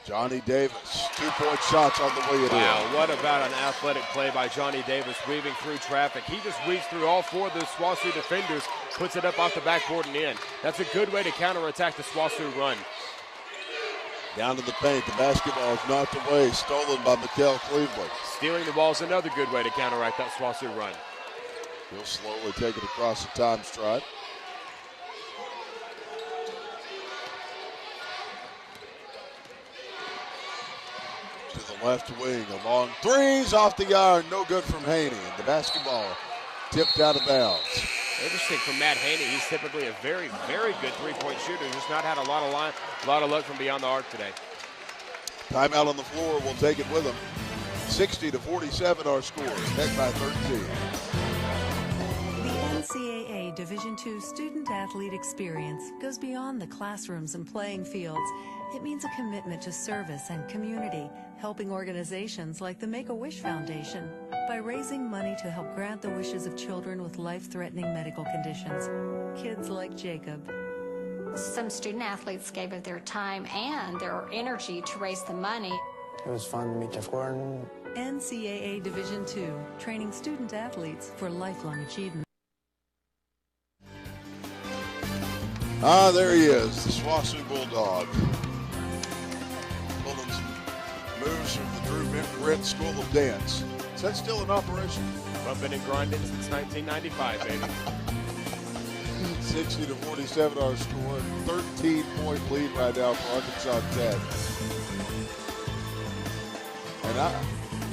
Johnny Davis, 2-point shots on the way it is. Wow, what about an athletic play by Johnny Davis, weaving through traffic. He just weaves through all four of those SWOSU defenders, puts it up off the backboard and in. That's a good way to counterattack the SWOSU run. Down to the paint, the basketball is knocked away, stolen by Mikal Cleveland. Stealing the ball is another good way to counteract that SWOSU run. He'll slowly take it across the time stripe. To the left wing, a long threes off the iron, no good from Haney. The basketball tipped out of bounds. Interesting from Matt Haney. He's typically a very, very good three-point shooter. Just not had a lot of luck from beyond the arc today. Timeout on the floor. We'll take it with them. 60-47 our score. Tech by 13. The NCAA Division II student-athlete experience goes beyond the classrooms and playing fields. It means a commitment to service and community, helping organizations like the Make-A-Wish Foundation by raising money to help grant the wishes of children with life-threatening medical conditions. Kids like Jacob. Some student athletes gave of their time and their energy to raise the money. It was fun to meet Jeff Gordon. NCAA Division II, training student athletes for lifelong achievement. Ah, there he is, the SWOSU Bulldog. Pulling some moves from the Drew Brent School of Dance. Is that still in operation? Bumping and grinding since 1995, baby. 60-47 our score. 13-point lead right now for Arkansas Tech. And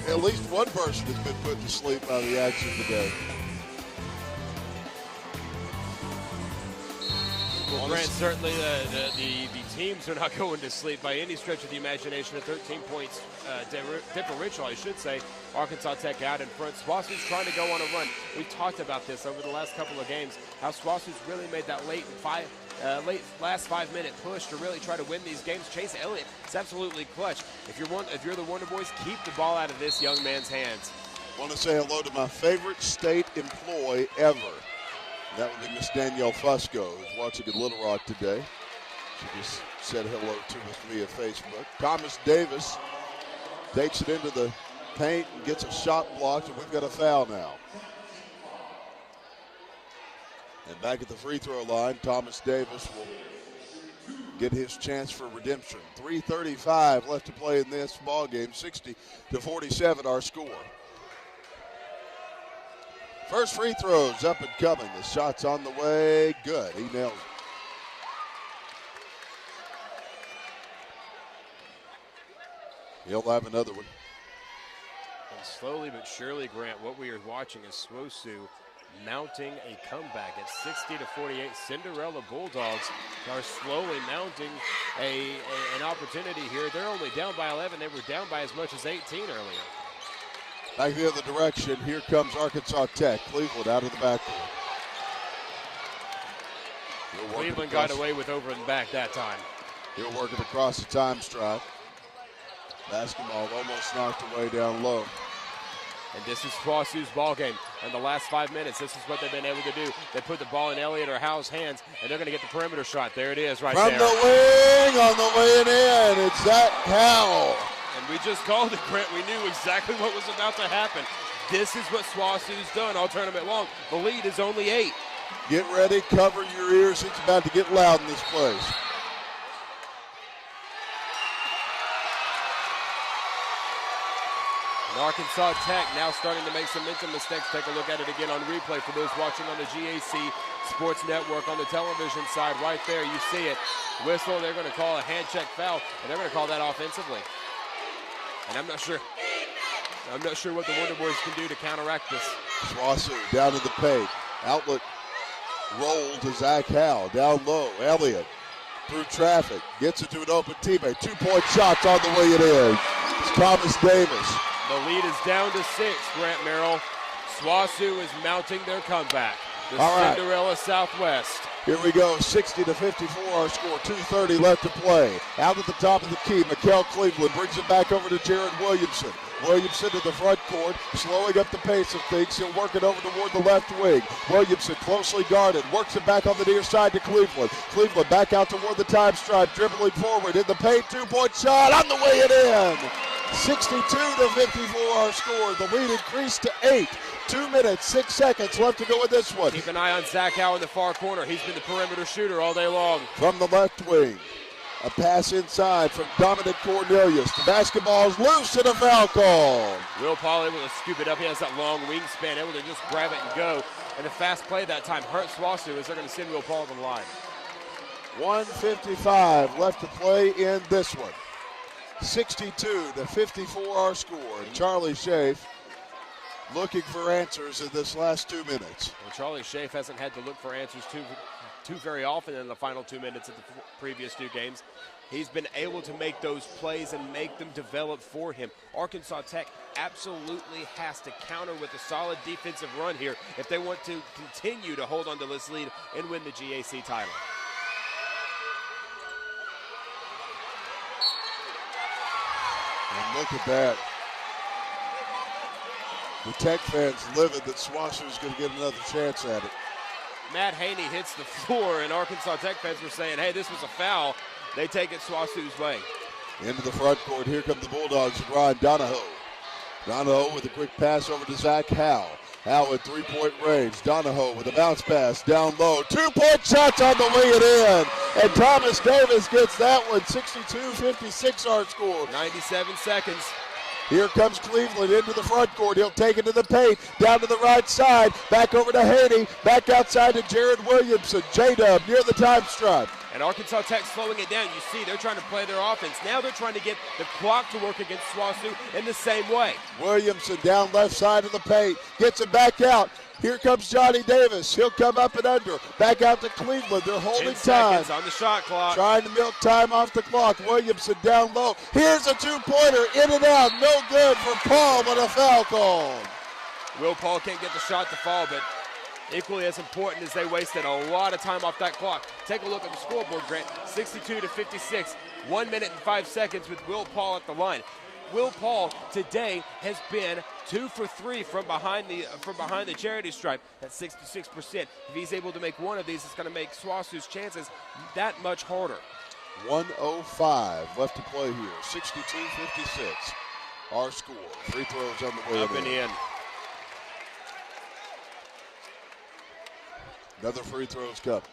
at least one person has been put to sleep by the action today. Well, Grant, certainly the teams are not going to sleep by any stretch of the imagination. A 13 points differential, I should say. Arkansas Tech out in front. SWOSU's trying to go on a run. We've talked about this over the last couple of games, how SWOSU's really made that late last 5-minute push to really try to win these games. Chase Elliott is absolutely clutch. If you're the Wonder Boys, keep the ball out of this young man's hands. I want to say hello to my favorite state employee ever. That would be Miss Danielle Fusco, who's watching in Little Rock today. She just said hello to us via Facebook. Thomas Davis takes it into the paint and gets a shot blocked, and we've got a foul now. And back at the free throw line, Thomas Davis will get his chance for redemption. 3:35 left to play in this ball game. 60-47 our score. First free throw's up and coming. The shot's on the way. Good. He nails it. He'll have another one. And slowly but surely, Grant, what we are watching is SWOSU mounting a comeback at 60-48. Cinderella Bulldogs are slowly mounting an opportunity here. They're only down by 11. They were down by as much as 18 earlier. Back the other direction. Here comes Arkansas Tech. Cleveland out of the backcourt. Cleveland got away with over and back that time. He'll work it across the time stripe. Basketball almost knocked away down low. And this is SWOSU's ball game. In the last 5 minutes, this is what they've been able to do. They put the ball in Elliott or Howe's hands, and they're going to get the perimeter shot. There it is right there. From the wing, on the way in, it's Zach Howe. And we just called it, Brent. We knew exactly what was about to happen. This is what SWOSU's done all tournament long. The lead is only 8. Get ready, cover your ears. It's about to get loud in this place. And Arkansas Tech now starting to make some mental mistakes. Take a look at it again on replay for those watching on the GAC Sports Network on the television side. Right there, you see it. Whistle, they're going to call a hand check foul, and they're going to call that offensively. And I'm not sure what the Wonder Boys can do to counteract this. SWOSU down in the paint. Outlet roll to Zach Howe. Down low, Elliott through traffic. Gets it to an open teammate. 2-point shots on the way it is. It's Thomas Davis. The lead is down to 6, Grant Merrill. SWOSU is mounting their comeback. The Cinderella Southwest. Here we go, 60-54 our score, 2:30 left to play. Out at the top of the key, Mikal Cleveland brings it back over to Jared Williamson. Williamson to the front court, slowing up the pace of things. He'll work it over toward the left wing. Williamson closely guarded, works it back on the near side to Cleveland. Cleveland back out toward the time stripe, dribbling forward in the paint, 2-point shot on the way it in. 62-54 our score. The lead increased to 8. 2 minutes, 6 seconds left to go with this one. Keep an eye on Zach Howe in the far corner. He's been the perimeter shooter all day long. From the left wing, a pass inside from Dominic Cornelius. The basketball's loose and a foul call. Will Paul able to scoop it up. He has that long wingspan, able to just grab it and go. And the fast play that time hurt SWOSU as they're going to send Will Paul to the line. 1:55 left to play in this one. 62-54 our score. And Charlie Schaaf looking for answers in this last 2 minutes. Well, Charlie Schaaf hasn't had to look for answers too very often in the final 2 minutes of the previous 2 games. He's been able to make those plays and make them develop for him. Arkansas Tech absolutely has to counter with a solid defensive run here if they want to continue to hold on to this lead and win the GAC title. And look at that. The Tech fans livid that SWOSU is going to get another chance at it. Matt Haney hits the floor, and Arkansas Tech fans were saying, hey, this was a foul. They take it SWOSU's way. Into the front court. Here come the Bulldogs and Ryan Donahoe. Donahoe with a quick pass over to Zach Howe. Howe at 3-point range. Donahoe with a bounce pass down low. 2-point shots on the way it in. And Thomas Davis gets that one. 62-56 our score. 97 seconds. Here comes Cleveland into the front court. He'll take it to the paint, down to the right side, back over to Haney, back outside to Jared Williamson. J-Dub near the time stripe. And Arkansas Tech slowing it down. You see, they're trying to play their offense. Now they're trying to get the clock to work against SWOSU in the same way. Williamson down left side of the paint, gets it back out. Here comes Johnny Davis. He'll come up and under. Back out to Cleveland. They're holding 10 time. seconds on the shot clock. Trying to milk time off the clock. Williamson down low. Here's a 2-pointer. In and out. No good for Paul, but a foul call. Will Paul can't get the shot to fall, but equally as important as they wasted a lot of time off that clock. Take a look at the scoreboard, Grant. 62-56. 1 minute and 5 seconds with Will Paul at the line. Will Paul today has been 2 for 3 from behind the charity stripe. That's 66%. If he's able to make one of these, it's going to make SWOSU's chances that much harder. 1:05 left to play here. 62-56. Our score. Free throws on the way. Up and in. Another free throws coming.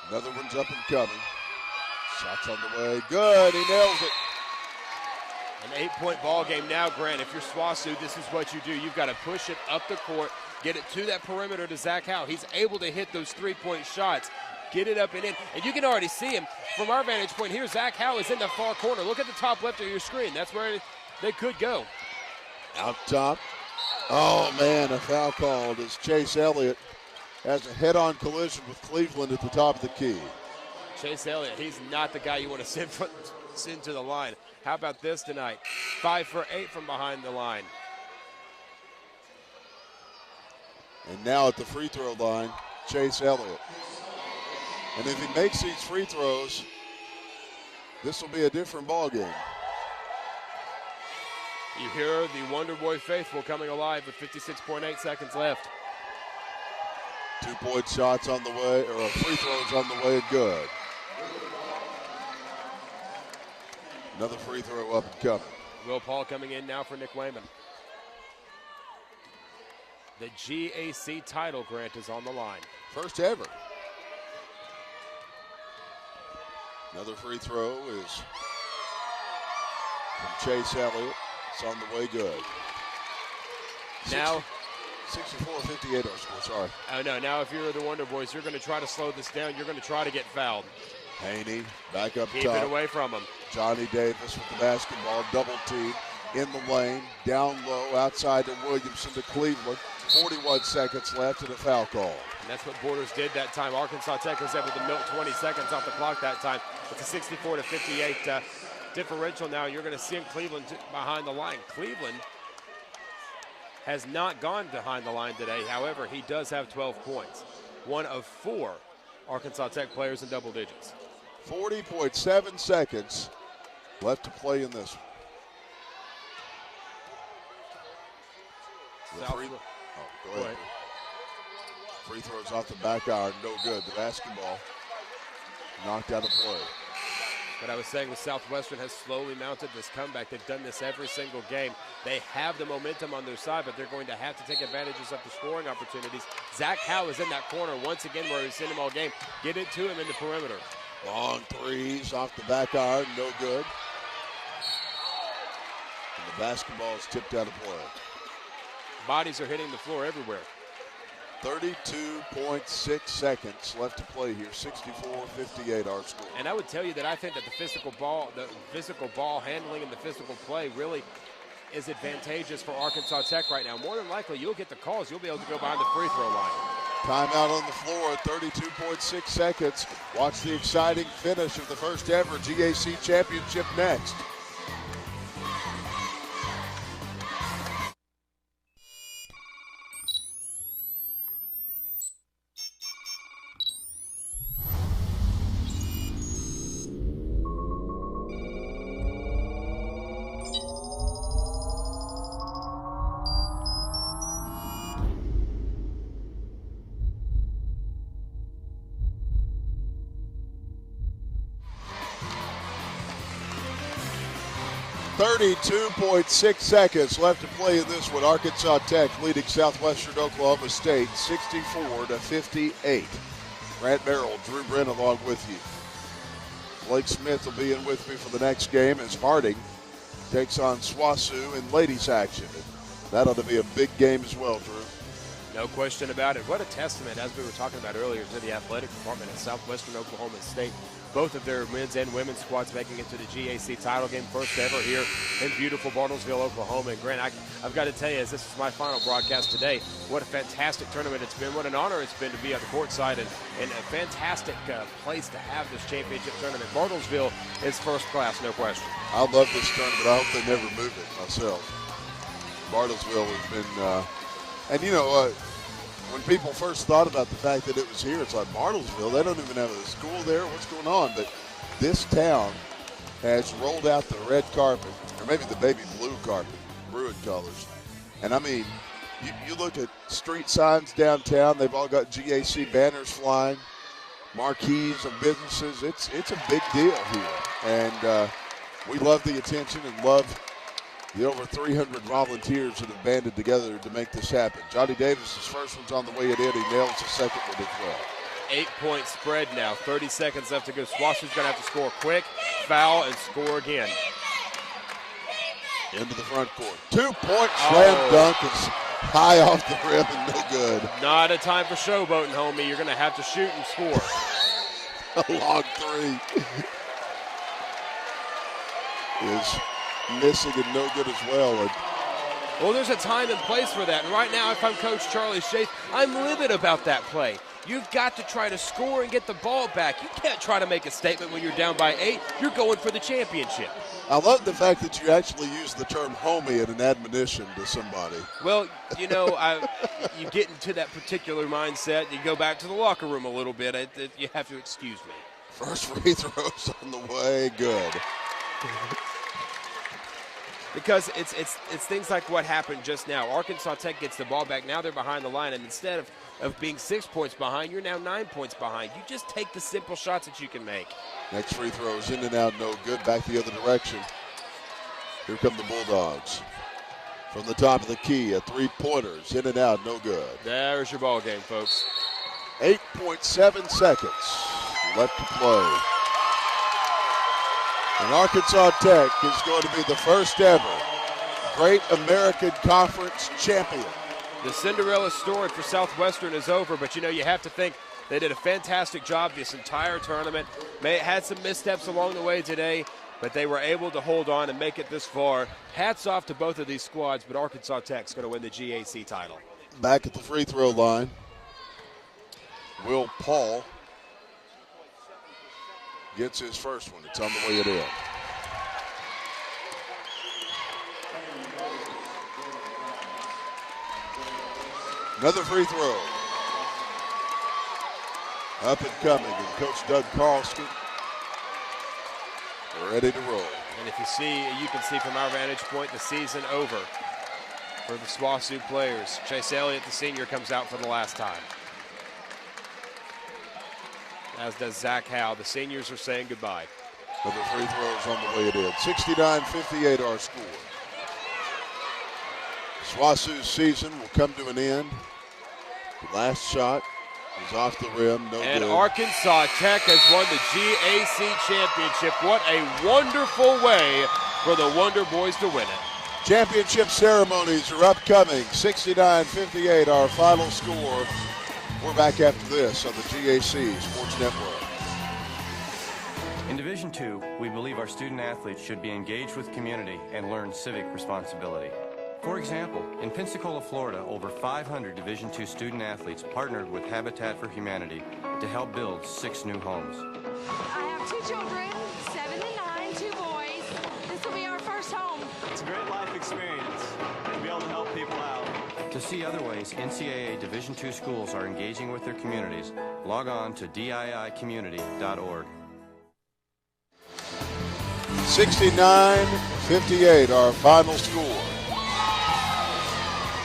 Another one's up and coming. Shots on the way. Good. He nails it. An 8-point ball game now, Grant. If you're SWOSU, this is what you do. You've got to push it up the court, get it to that perimeter to Zach Howe. He's able to hit those 3-point shots, get it up and in. And you can already see him from our vantage point here. Zach Howe is in the far corner. Look at the top left of your screen. That's where they could go. Out top. Oh, man, a foul called as Chase Elliott has a head-on collision with Cleveland at the top of the key. Chase Elliott, he's not the guy you want to send to the line. How about this tonight? 5 for 8 from behind the line. And now at the free throw line, Chase Elliott. And if he makes these free throws, this will be a different ball game. You hear the Wonder Boy faithful coming alive with 56.8 seconds left. 2-point shots on the way, or free throws on the way, good. Another free throw up and coming. Will Paul coming in now for Nick Wayman. The GAC title grant is on the line. First ever. Another free throw is from Chase Elliott. It's on the way, good. Now, 64-58 our score, sorry. Oh, no, now if you're the Wonder Boys, you're going to try to slow this down. You're going to try to get fouled. Haney back up Keep top. it away from him. Johnny Davis with the basketball, double team in the lane, down low, outside to Williamson to Cleveland. 41 seconds left and a foul call. And that's what Borders did that time. Arkansas Tech was able to milk 20 seconds off the clock that time. It's a 64-58 differential now. You're going to see Cleveland behind the line. Cleveland has not gone behind the line today. However, he does have 12 points. One of 4 Arkansas Tech players in double digits. 40.7 seconds left to play in this one. Go ahead. Free throws off the back iron, no good. The basketball knocked out of play. But I was saying with Southwestern has slowly mounted this comeback. They've done this every single game. They have the momentum on their side, but they're going to have to take advantages of the scoring opportunities. Zach Howe is in that corner once again where we've seen him all game. Get it to him in the perimeter. Long threes off the back iron, no good. And the basketball is tipped out of play. Bodies are hitting the floor everywhere. 32.6 seconds left to play here. 64-58 our score. And I would tell you that I think that the physical ball handling and the physical play really is advantageous for Arkansas Tech right now. More than likely, you'll get the calls. You'll be able to go behind the free throw line. Timeout on the floor at 32.6 seconds. Watch the exciting finish of the first ever GAC championship next. .6 seconds left to play in this one. Arkansas Tech leading Southwestern Oklahoma State 64-58. Grant Merrill, Drew Brennan along with you. Blake Smith will be in with me for the next game as Harding takes on SWOSU in ladies action. That ought to be a big game as well, Drew. No question about it. What a testament, as we were talking about earlier, to the athletic department at Southwestern Oklahoma State. Both of their men's and women's squads making it to the GAC title game, first ever here in beautiful Bartlesville, Oklahoma. And Grant, I've got to tell you, as this is my final broadcast today, what a fantastic tournament it's been. What an honor it's been to be on the courtside, and a fantastic place to have this championship tournament. Bartlesville is first class, no question. I love this tournament. I hope they never move it myself. Bartlesville has been, and you know, when people first thought about the fact that it was here, it's like Bartlesville, they don't even have a school there. What's going on? But this town has rolled out the red carpet, or maybe the baby blue carpet, Bruin colors. And I mean, you look at street signs downtown, they've all got GAC banners flying, marquees of businesses. It's a big deal here. And we love the attention and love the over 300 volunteers that have banded together to make this happen. Johnny Davis' first one's on the way in. He nails the second one as well. 8-point spread now. 30 seconds left to go. SWOSU's going to have to score quick, foul, and score again. Into the front court. 2-point slam dunk is high off the rim and no good. Not a time for showboating, homie. You're going to have to shoot and score. A long three is missing and no good as well. Well, there's a time and place for that. And right now, if I'm Coach Charlie Shea, I'm livid about that play. You've got to try to score and get the ball back. You can't try to make a statement when you're down by 8. You're going for the championship. I love the fact that you actually use the term homie in an admonition to somebody. Well, you get into that particular mindset. You go back to the locker room a little bit. You have to excuse me. First free throws on the way. Good. Because it's things like what happened just now. Arkansas Tech gets the ball back. Now they're behind the line, and instead of being 6 points behind, you're now 9 points behind. You just take the simple shots that you can make. Next free throw is in and out, no good. Back the other direction. Here come the Bulldogs. From the top of the key, a three-pointers, in and out, no good. There's your ball game, folks. 8.7 seconds left to play. And Arkansas Tech is going to be the first ever Great American Conference champion. The Cinderella story for Southwestern is over, but you have to think they did a fantastic job this entire tournament. Had some missteps along the way today, but they were able to hold on and make it this far. Hats off to both of these squads, but Arkansas Tech's going to win the GAC title. Back at the free throw line, Will Paul gets his first one. It's on the way it in. Another free throw. Up and coming, and Coach Doug Carlson ready to roll. And if you can see from our vantage point, the season over for the SWOSU players. Chase Elliott, the senior, comes out for the last time. As does Zach Howe. The seniors are saying goodbye. Another free throws on the way it in. 69-58 our score. SWOSU's season will come to an end. The last shot is off the rim, no and good. Arkansas Tech has won the GAC championship. What a wonderful way for the Wonder Boys to win it. Championship ceremonies are upcoming. 69-58 our final score. We're back after this on the GAC Sports Network. In Division II, we believe our student athletes should be engaged with community and learn civic responsibility. For example, in Pensacola, Florida, over 500 Division II student athletes partnered with Habitat for Humanity to help build 6 new homes. I have 2 children, 7 and 9, 2 boys. This will be our first home. It's a great life experience to be able to help people out. To see other ways NCAA Division II schools are engaging with their communities, log on to diicommunity.org. 69-58 our final score.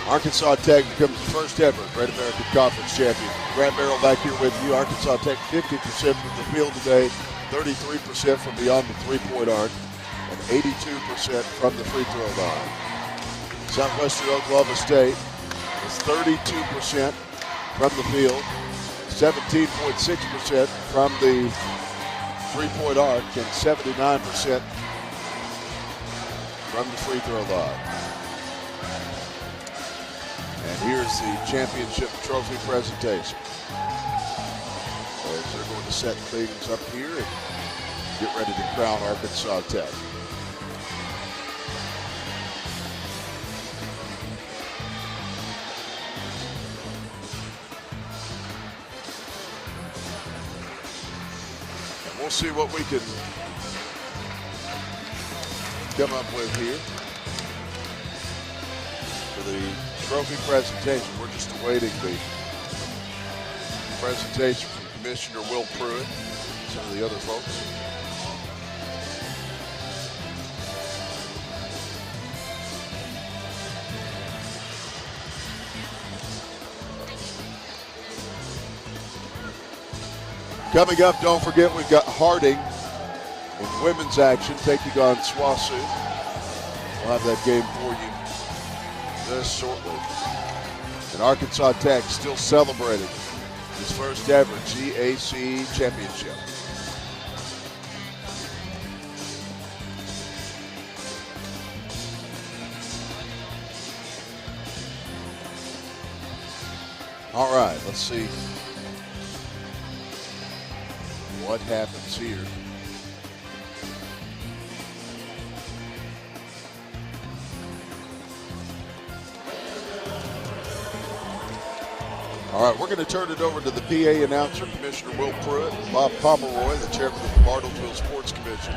Arkansas Tech becomes the first ever Great American Conference champion. Grant Merrill back here with you. Arkansas Tech 50% from the field today, 33% from beyond the three-point arc, and 82% from the free throw line. Southwestern Oklahoma State is 32% from the field, 17.6% from the three-point arc, and 79% from the free throw line. And here's the championship trophy presentation. As they're going to set things up here and get ready to crown Arkansas Tech. And we'll see what we can come up with here for the trophy presentation. We're just awaiting the presentation from Commissioner Will Pruitt and some of the other folks. Coming up, don't forget we've got Harding in women's action taking on SWOSU. We'll have that game for you just shortly. And Arkansas Tech still celebrating its first ever GAC championship. All right, let's see what happens here. All right, we're going to turn it over to the PA announcer, Commissioner Will Pruitt, and Bob Pomeroy, the chairman of the Bartlesville Sports Commission.